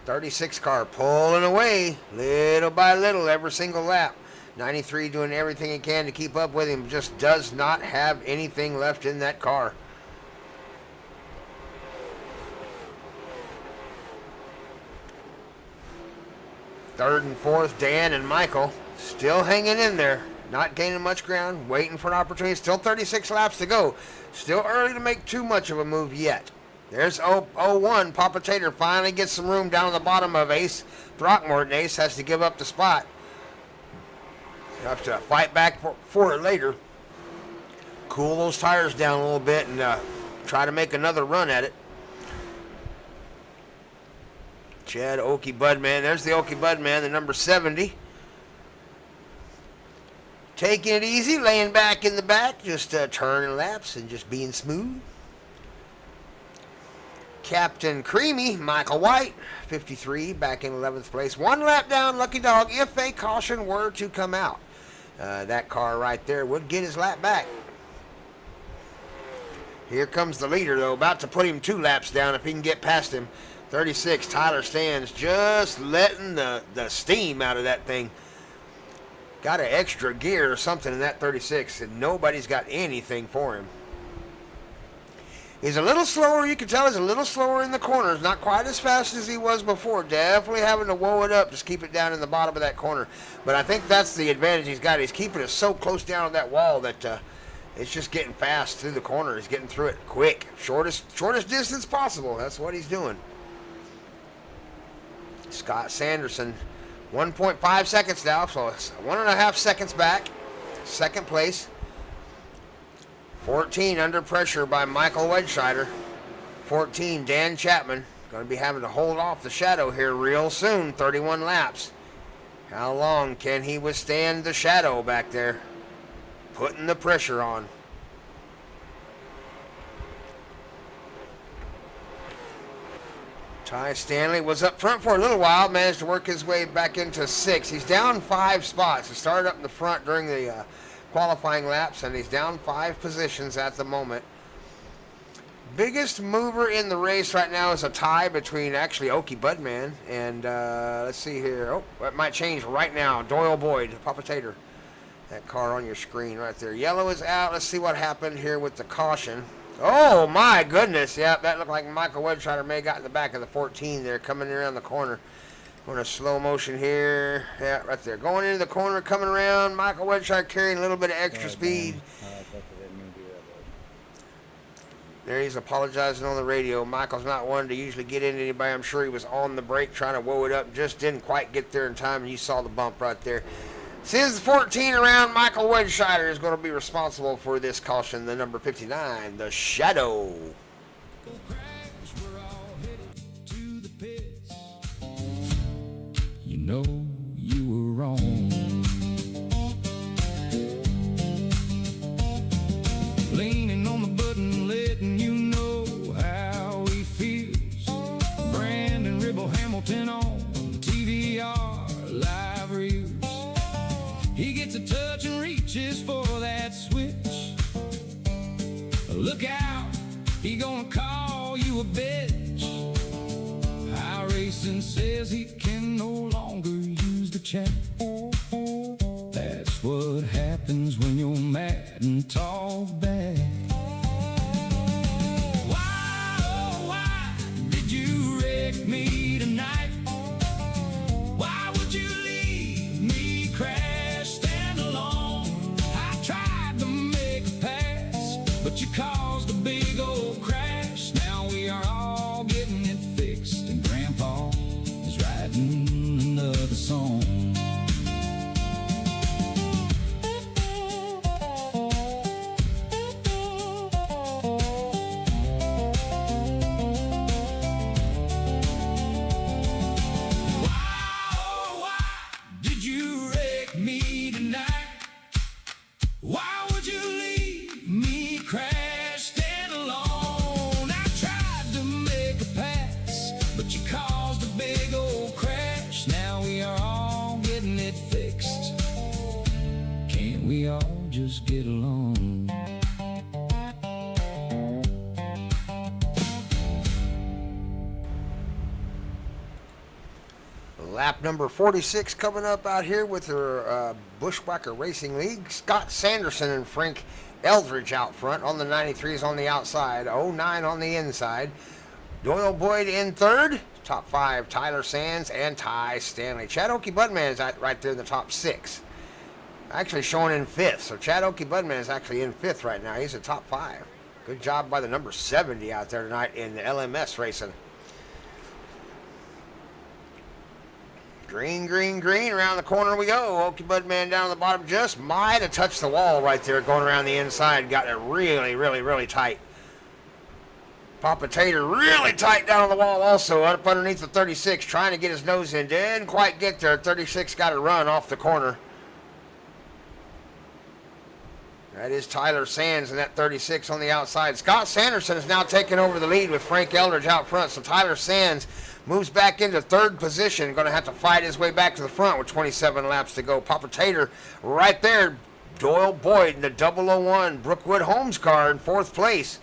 36 car pulling away little by little every single lap. 93 doing everything he can to keep up with him. Just does not have anything left in that car. Third and fourth, Dan and Michael still hanging in there. Not gaining much ground, waiting for an opportunity. Still 36 laps to go. Still early to make too much of a move yet. There's 01. Papa Tater finally gets some room down on the bottom of Ace Throckmorton. Ace has to give up the spot. He'll have to fight back for it later. Cool those tires down a little bit and try to make another run at it. Chad Okie Budman. There's the Okie Budman, the number 70. Taking it easy, laying back in the back, just turning laps and just being smooth. Captain Creamy, Michael White, 53, back in 11th place. 1 lap down, lucky dog, if a caution were to come out. That car right there would get his lap back. Here comes the leader, though, about to put him 2 laps down if he can get past him. 36, Tyler Sands, just letting the steam out of that thing. Got an extra gear or something in that 36, and nobody's got anything for him. He's a little slower. You can tell he's a little slower in the corners. Not quite as fast as he was before. Definitely having to woe it up, just keep it down in the bottom of that corner. But I think that's the advantage he's got. He's keeping it so close down on that wall that it's just getting fast through the corner. He's getting through it quick. Shortest distance possible. That's what he's doing. Scott Sanderson. 1.5 seconds now, so it's 1.5 seconds back. 2nd place. 14 under pressure by Michael Wedscheider. 14, Dan Chapman. Going to be having to hold off the shadow here real soon. 31 laps. How long can he withstand the shadow back there? Putting the pressure on. Ty Stanley was up front for a little while, managed to work his way back into 6th. He's down 5 spots. He started up in the front during the qualifying laps, and he's down 5 positions at the moment. Biggest mover in the race right now is a tie between actually Okie Budman and, let's see here. Oh, that might change right now. Doyle Boyd, Papa Tater. That car on your screen right there. Yellow is out. Let's see what happened here with the caution. Oh, my goodness. Yep, that looked like Michael Wedscheider may have got in the back of the 14 there, coming around the corner. Going to slow motion here. Yeah, right there. Going into the corner, coming around. Michael Wedscheider carrying a little bit of extra speed. There he's apologizing on the radio. Michael's not one to usually get into anybody. I'm sure he was on the brake trying to woe it up. Just didn't quite get there in time, and you saw the bump right there. Since the 14 around, Michael Wedscheider is going to be responsible for this caution, the number 59, the Shadow. You know you were wrong. Leaning on the button, letting you know how he feels. Look out, he gonna call you a bitch. iRacing says he can no longer use the chat. That's what happens when you're mad and talk back. Why, oh why did you wreck me tonight? Why would you leave me crash stand alone? I tried to make a pass, but you caused a big old crash. Now we are all getting it fixed, and Grandpa is writing another song. Why would you leave me crashed and alone? I tried to make a pass, but you caused a big old crash. Now we are all getting it fixed. Can't we all just get along? Lap number 46 coming up out here with her Bushwacker Racing League. Scott Sanderson and Frank Eldridge out front. On the 93s on the outside. 09 on the inside. Doyle Boyd in third. Top 5, Tyler Sands and Ty Stanley. Chad Okie Budman is right there in the top 6. Actually showing in 5th. So Chad Okie Budman is actually in 5th right now. He's a top 5. Good job by the number 70 out there tonight in the LMS racing. Green, green, green. Around the corner we go. Okie Budman down on the bottom. Just might have touched the wall right there going around the inside. Got it really, really, really tight. Papa Tater really tight down on the wall also. Up underneath the 36. Trying to get his nose in. Didn't quite get there. 36 got a run off the corner. That is Tyler Sands in that 36 on the outside. Scott Sanderson is now taking over the lead with Frank Eldridge out front. So Tyler Sands moves back into third position. Going to have to fight his way back to the front with 27 laps to go. Papa Tater right there. Doyle Boyd in the 001 Brookwood Homes car in 4th place.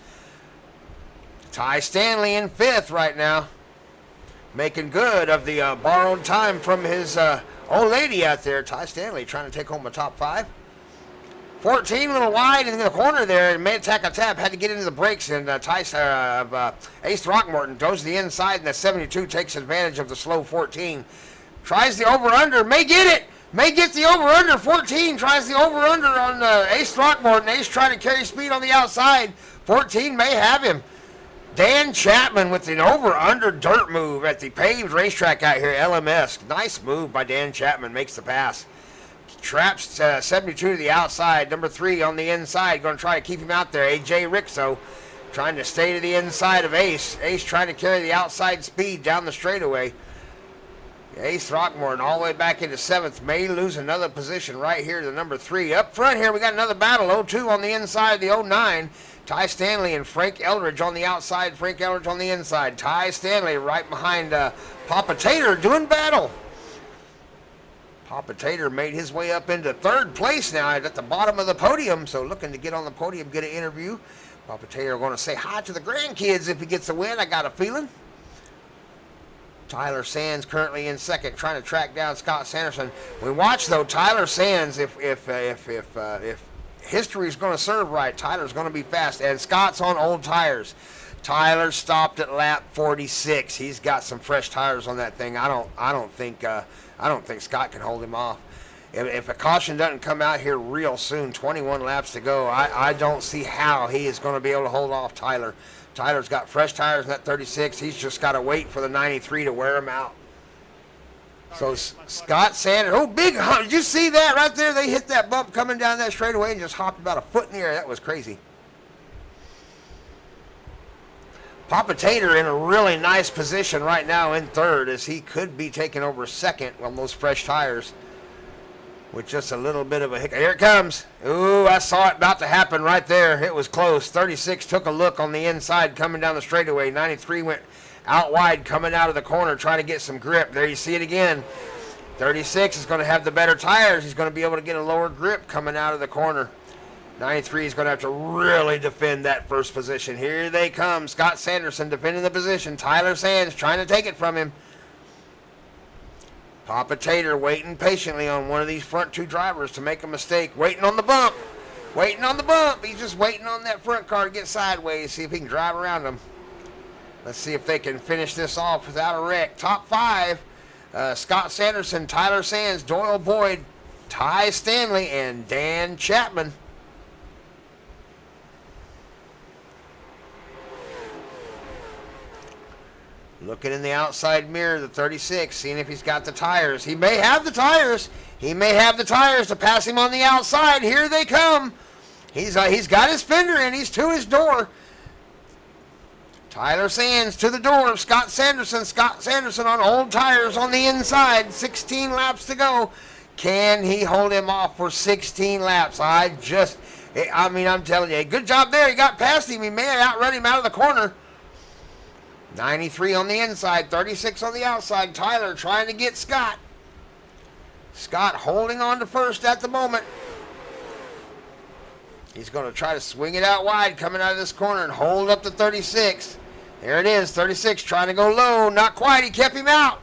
Ty Stanley in 5th right now. Making good of the borrowed time from his old lady out there. Ty Stanley trying to take home a top 5. 14 a little wide in the corner there, and made attack a tap, had to get into the brakes, and Ace Throckmorton goes to the inside, and the 72 takes advantage of the slow 14. Tries the over-under, may get it, may get the over-under. 14 tries the over-under on Ace Throckmorton. Ace trying to carry speed on the outside. 14 may have him. Dan Chapman with an over-under dirt move at the paved racetrack out here, LMS. Nice move by Dan Chapman, makes the pass. Traps 72 to the outside. Number 3 on the inside. Going to try to keep him out there. A.J. Rixo trying to stay to the inside of Ace. Ace trying to carry the outside speed down the straightaway. Ace Throckmorton all the way back into 7th. May lose another position right here to the number 3. Up front here, we got another battle. 02 on the inside, the 09. Ty Stanley and Frank Eldridge on the outside. Frank Eldridge on the inside. Ty Stanley right behind Papa Tater doing battle. Papa Tater made his way up into 3rd place now at the bottom of the podium, so looking to get on the podium, get an interview. Papa Tater going to say hi to the grandkids if he gets the win, I got a feeling. Tyler Sands currently in 2nd, trying to track down Scott Sanderson. We watch though, Tyler Sands, if history's going to serve right, Tyler's going to be fast, and Scott's on old tires. Tyler stopped at lap 46. He's got some fresh tires on that thing. I don't think Scott can hold him off. If a caution doesn't come out here real soon, 21 laps to go, I don't see how he is going to be able to hold off Tyler. Tyler's got fresh tires in that 36. He's just got to wait for the 93 to wear him out. So Scott Sanders, oh, big hump. Did you see that right there? They hit that bump coming down that straightaway and just hopped about a foot in the air. That was crazy. Papa Tater in a really nice position right now in 3rd, as he could be taking over 2nd on those fresh tires with just a little bit of a hiccup. Here it comes. Ooh, I saw it about to happen right there. It was close. 36 took a look on the inside coming down the straightaway. 93 went out wide coming out of the corner trying to get some grip. There you see it again. 36 is going to have the better tires. He's going to be able to get a lower grip coming out of the corner. 93 is going to have to really defend that first position. Here they come. Scott Sanderson defending the position. Tyler Sands trying to take it from him. Papa Tater waiting patiently on one of these front two drivers to make a mistake. Waiting on the bump. Waiting on the bump. He's just waiting on that front car to get sideways. See if he can drive around them. Let's see if they can finish this off without a wreck. Top 5. Scott Sanderson, Tyler Sands, Doyle Boyd, Ty Stanley, and Dan Chapman. Looking in the outside mirror, the 36, seeing if he's got the tires. He may have the tires. He may have the tires to pass him on the outside. Here they come. He's got his fender in. He's to his door. Tyler Sands to the door of Scott Sanderson. Scott Sanderson on old tires on the inside. 16 laps to go. Can he hold him off for 16 laps? I'm telling you, good job there. He got past him. He may have outrun him out of the corner. 93 on the inside, 36 on the outside. Tyler trying to get Scott. Scott holding on to first at the moment. He's going to try to swing it out wide coming out of this corner and hold up the 36. There it is, 36 trying to go low. Not quite, he kept him out.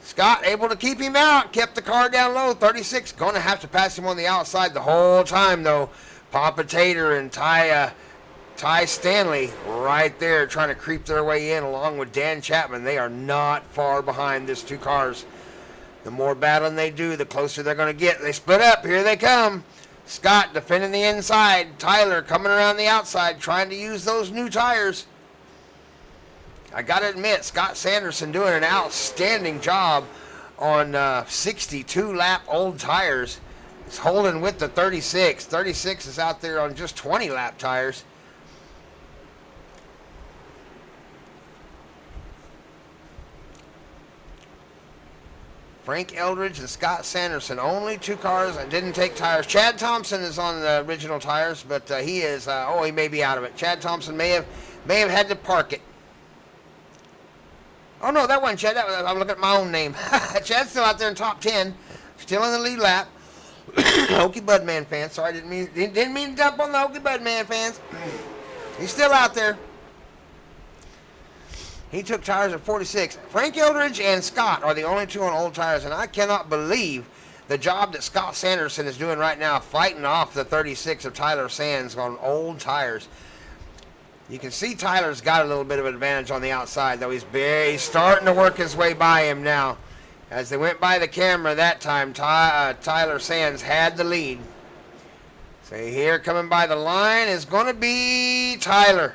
Scott able to keep him out, kept the car down low. 36 going to have to pass him on the outside the whole time though. Papa Tater and Ty Stanley right there trying to creep their way in along with Dan Chapman. They are not far behind these two cars. The more battling they do, the closer they're going to get. They split up. Here they come. Scott defending the inside. Tyler coming around the outside trying to use those new tires. I got to admit, Scott Sanderson doing an outstanding job on 62-lap old tires. He's holding with the 36. 36 is out there on just 20-lap tires. Frank Eldridge and Scott Sanderson, only two cars that didn't take tires. Chad Thompson is on the original tires, but he is, he may be out of it. Chad Thompson may have had to park it. Oh, no, that wasn't Chad. I'm looking at my own name. Chad's still out there in top 10, still in the lead lap. Hokey Budman fans. Sorry, didn't mean to dump on the Hokey Budman fans. He's still out there. He took tires at 46. Frank Eldridge and Scott are the only two on old tires, and I cannot believe the job that Scott Sanderson is doing right now, fighting off the 36 of Tyler Sands on old tires. You can see Tyler's got a little bit of an advantage on the outside, though. He's starting to work his way by him now. As they went by the camera that time, Tyler Sands had the lead. So here coming by the line is going to be Tyler.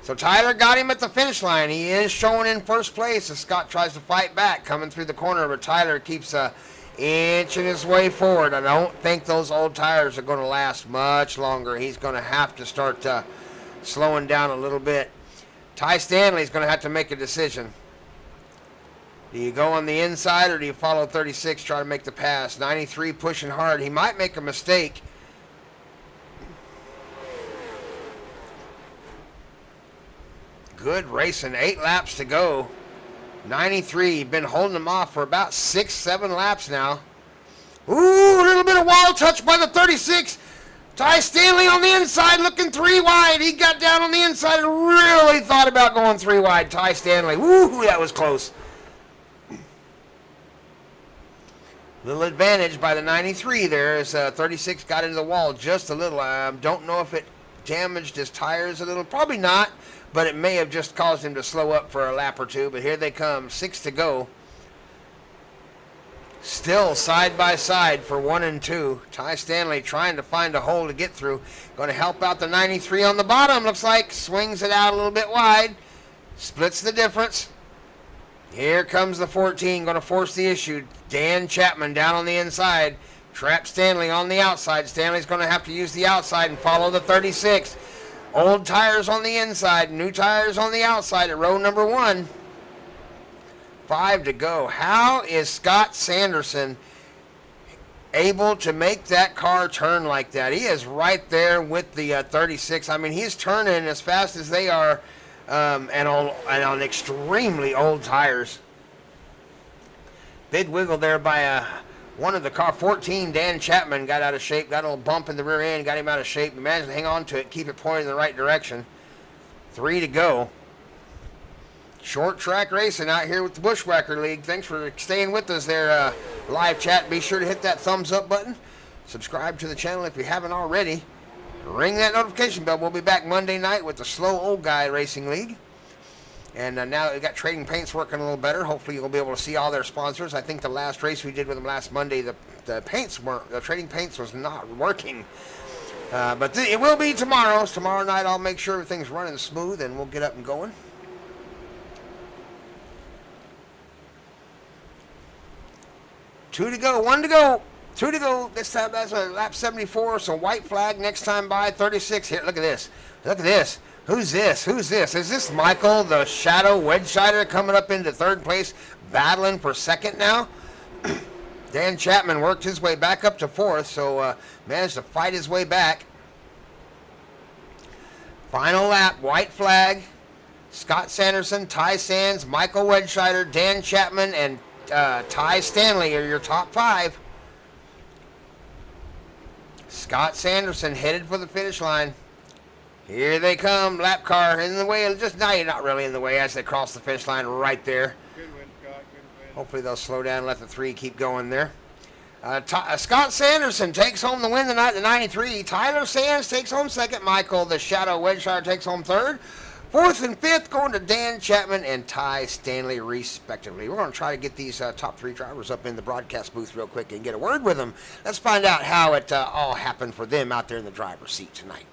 So Tyler got him at the finish line. He is showing in first place as Scott tries to fight back, coming through the corner, but Tyler keeps inching his way forward. I don't think those old tires are going to last much longer. He's going to have to start slowing down a little bit. Ty Stanley's going to have to make a decision. Do you go on the inside or do you follow 36, try to make the pass? 93 pushing hard. He might make a mistake. Good racing. 8 laps to go. 93 been holding him off for about 6-7 laps now. Ooh, a little bit of wall touch by the 36. Ty Stanley on the inside looking 3 wide. He got down on the inside and really thought about going 3 wide. Ty Stanley. Woo, that was close. Little advantage by the 93 there as 36 got into the wall just a little. Don't know if it damaged his tires a little. Probably not, but it may have just caused him to slow up for a lap or two. But here they come. 6 to go. Still side by side for 1 and 2. Ty Stanley trying to find a hole to get through. Going to help out the 93 on the bottom, looks like. Swings it out a little bit wide. Splits the difference. Here comes the 14. Going to force the issue. Dan Chapman down on the inside. Trapped Stanley on the outside. Stanley's going to have to use the outside and follow the 36. Old tires on the inside. New tires on the outside at row number 1. 5 to go. How is Scott Sanderson able to make that car turn like that? He is right there with the 36. I mean, he's turning as fast as they are, and on extremely old tires. Big wiggle there by One of the car 14, Dan Chapman, got out of shape, got a little bump in the rear end, got him out of shape. He managed to hang on to it, keep it pointed in the right direction. 3 to go. Short track racing out here with the Bushwacker League. Thanks for staying with us there, live chat. Be sure to hit that thumbs up button. Subscribe to the channel if you haven't already. Ring that notification bell. We'll be back Monday night with the Slow Old Guy Racing League. And now that we've got Trading Paints working a little better, hopefully you'll be able to see all their sponsors. I think the last race we did with them last Monday, the paints weren't, the Trading Paints was not working. But it will be tomorrow. Tomorrow night I'll make sure everything's running smooth and we'll get up and going. Two to go, 1 to go, 2 to go. This time that's a lap 74, so white flag next time by 36. Here, look at this. Look at this. Who's this? Who's this? Is this Michael, the Shadow Wedgeshider, coming up into third place, battling for second now? Dan Chapman worked his way back up to fourth, so managed to fight his way back. Final lap, white flag. Scott Sanderson, Ty Sands, Michael Wedgeshider, Dan Chapman, and Ty Stanley are your top 5. Scott Sanderson headed for the finish line. Here they come, lap car in the way. Just now you're not really in the way as they cross the finish line right there. Good win, Scott. Good win. Hopefully they'll slow down and let the 3 keep going there. Scott Sanderson takes home the win tonight, the 93. Tyler Sands takes home second. Michael, the Shadow Wedgeshider, takes home third. Fourth and fifth going to Dan Chapman and Ty Stanley, respectively. We're going to try to get these top 3 drivers up in the broadcast booth real quick and get a word with them. Let's find out how it all happened for them out there in the driver's seat tonight.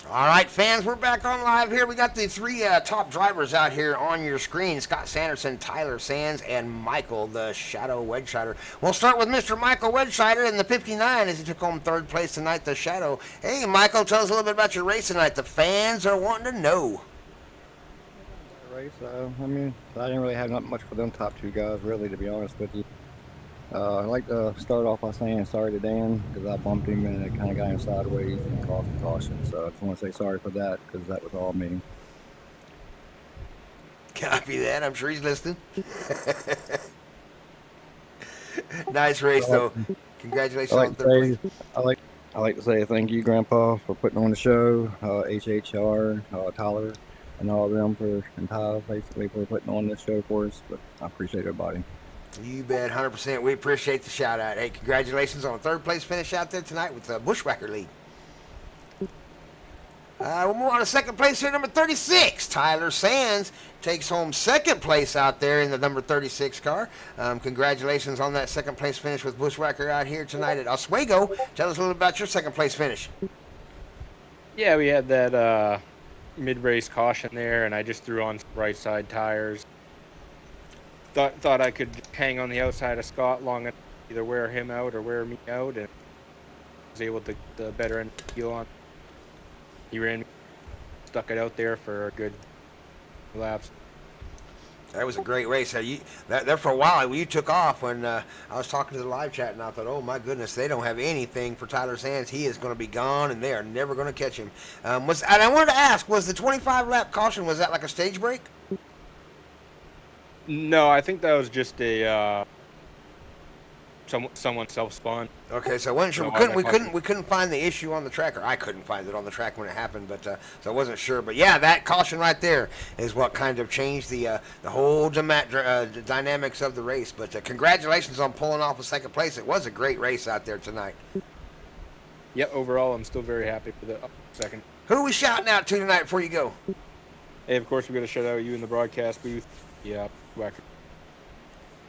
All right, fans, we're back on live here. We got the 3 top drivers out here on your screen. Scott Sanderson, Tyler Sands, and Michael, the Shadow Wedgeshider. We'll start with Mr. Michael Wedgeshider in the 59 as he took home third place tonight, the Shadow. Hey, Michael, tell us a little bit about your race tonight. The fans are wanting to know. Race, I mean, I didn't really have not much for them top 2 guys, really, to be honest with you. I'd like to start off by saying sorry to Dan because I bumped him and it kind of got him sideways and caused a caution. So I just want to say sorry for that because that was all me. Copy that. I'm sure he's listening. Nice race, though. Congratulations on third place. I like to say thank you, Grandpa, for putting on the show. HHR, Tyler, and all of them and Ty basically for putting on this show for us. But I appreciate everybody. You bet, 100%. We appreciate the shout out. Hey, congratulations on a third place finish out there tonight with the Bushwacker League. We'll move on to second place here, number 36. Tyler Sands takes home second place out there in the number 36 car. Congratulations on that second place finish with Bushwacker out here tonight at Oswego. Tell us a little about your second place finish. Yeah, we had that mid-race caution there, and I just threw on some right side tires. Thought I could hang on the outside of Scott long enough to either wear him out or wear me out, and was able to get the better end of the deal on. He ran, stuck it out there for a good laps. That was a great race. There for a while, you took off when I was talking to the live chat, and I thought, oh my goodness, they don't have anything for Tyler Sands. He is going to be gone, and they are never going to catch him. And I wanted to ask, was the 25-lap caution, was that like a stage break? No, I think that was just a someone self-spawned. Okay, so I wasn't sure. No, We couldn't find the issue on the track, or I couldn't find it on the track when it happened, but so I wasn't sure. But yeah, that caution right there is what kind of changed the whole dynamics of the race. But congratulations on pulling off a second place. It was a great race out there tonight. Yeah, overall, I'm still very happy with the second. Who are we shouting out to tonight before you go? Hey, of course, we're going to shout out you in the broadcast booth. Yeah, Bushwacker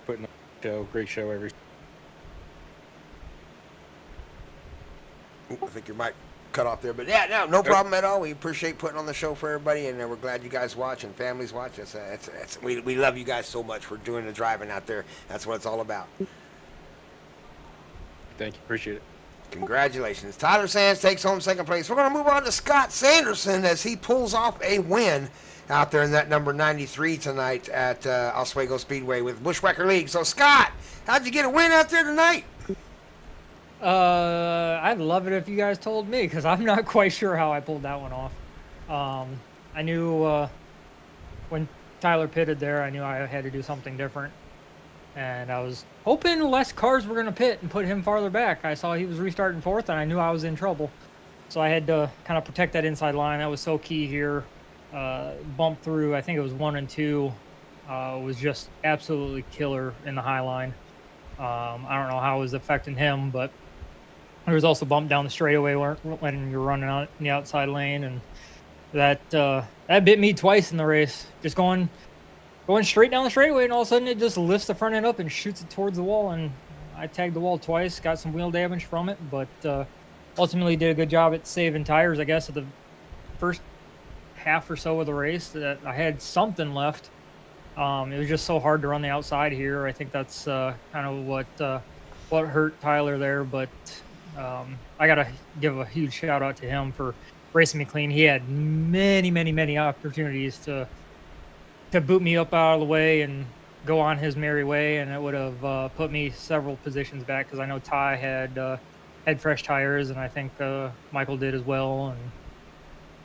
putting on a show, great show every. Ooh, I think your mic cut off there. But yeah, no problem at all. We appreciate putting on the show for everybody, and we're glad you guys watch and families watch. We love you guys so much for doing the driving out there. That's what it's all about. Thank you. Appreciate it. Congratulations. Tyler Sands takes home second place. We're going to move on to Scott Sanderson as he pulls off a win out there in that number 93 tonight at Oswego Speedway with Bushwacker League. So, Scott, how'd you get a win out there tonight? I'd love it if you guys told me, because I'm not quite sure how I pulled that one off. I knew when Tyler pitted there, I knew I had to do something different. And I was hoping less cars were going to pit and put him farther back. I saw he was restarting fourth, and I knew I was in trouble. So I had to kind of protect that inside line. That was so key here. Bump through, I think it was 1 and 2, was just absolutely killer in the high line. I don't know how it was affecting him, but there was also bump down the straightaway when you're running out in the outside lane, and that bit me twice in the race. Just going straight down the straightaway, and all of a sudden it just lifts the front end up and shoots it towards the wall, and I tagged the wall twice, got some wheel damage from it, but ultimately did a good job at saving tires, I guess, at the first half or so of the race that I had something left. It was just so hard to run the outside here. I think that's kind of what hurt Tyler there, but I got to give a huge shout out to him for racing me clean. He had many opportunities to boot me up out of the way and go on his merry way, and it would have put me several positions back, because I know Ty had fresh tires, and I think Michael did as well, and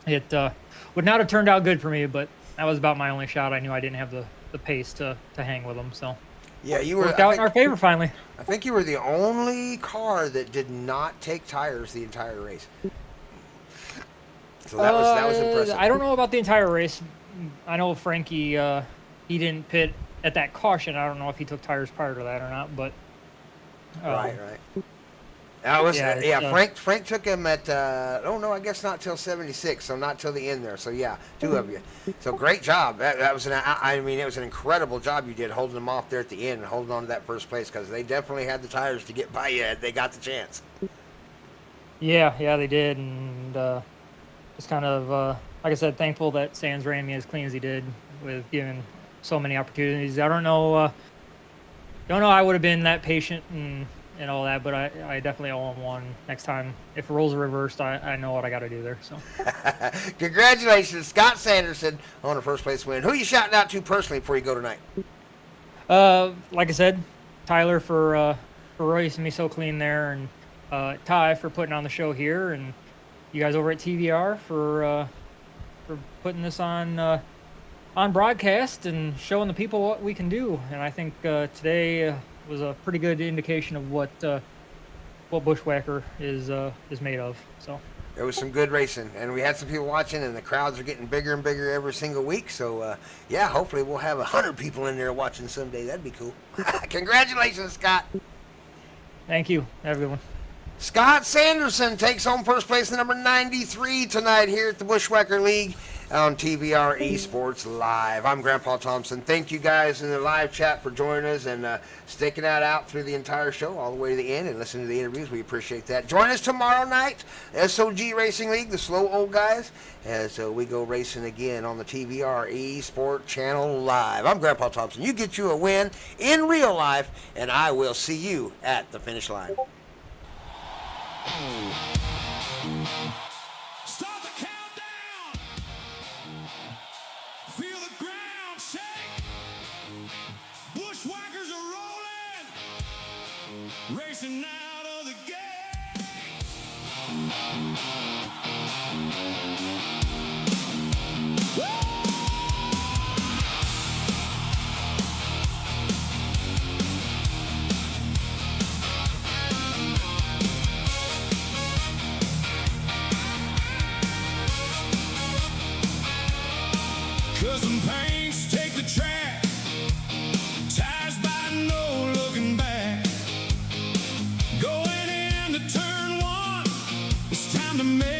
it would not have turned out good for me, but that was about my only shot. I knew I didn't have the pace to hang with him, so yeah, you worked out in our favor finally. I think you were the only car that did not take tires the entire race. So that was impressive. I don't know about the entire race. I know Frankie, he didn't pit at that caution. I don't know if he took tires prior to that or not, but right. That was Frank took him at I guess not till 76, so not till the end there. So yeah, two of you. So great job. That was it was an incredible job you did holding them off there at the end and holding on to that first place, because they definitely had the tires to get by you. They got the chance. Yeah, they did, and just kind of like I said, thankful that Sands ran me as clean as he did with giving so many opportunities. I don't know I would have been that patient and all that, but I definitely owe him one. Next time, if roles are reversed, I know what I got to do there. So, congratulations, Scott Sanderson, on a first place win. Who are you shouting out to personally before you go tonight? Like I said, Tyler for racing me so clean there, and Ty for putting on the show here, and you guys over at TVR for putting this on broadcast and showing the people what we can do. And I think today was a pretty good indication of what Bushwacker is made of. So there was some good racing, and we had some people watching, and the crowds are getting bigger and bigger every single week. So hopefully we'll have 100 people in there watching someday. That'd be cool. Congratulations, Scott. Thank you. Have a good one. Scott Sanderson takes home first place in number 93 tonight here at the Bushwacker League on TVR-Esports Live. I'm Grandpa Thompson. Thank you guys in the live chat for joining us and sticking that out through the entire show all the way to the end and listening to the interviews. We appreciate that. Join us tomorrow night, SOG Racing League, the slow old guys, as we go racing again on the TVR-Esports channel live. I'm Grandpa Thompson. You get you a win in real life, and I will see you at the finish line. Start the countdown. Feel the ground shake. Bushwhackers are rolling. Racing out of the gate. Custom paints take the track. Tires biting, no looking back. Going into turn one, it's time to make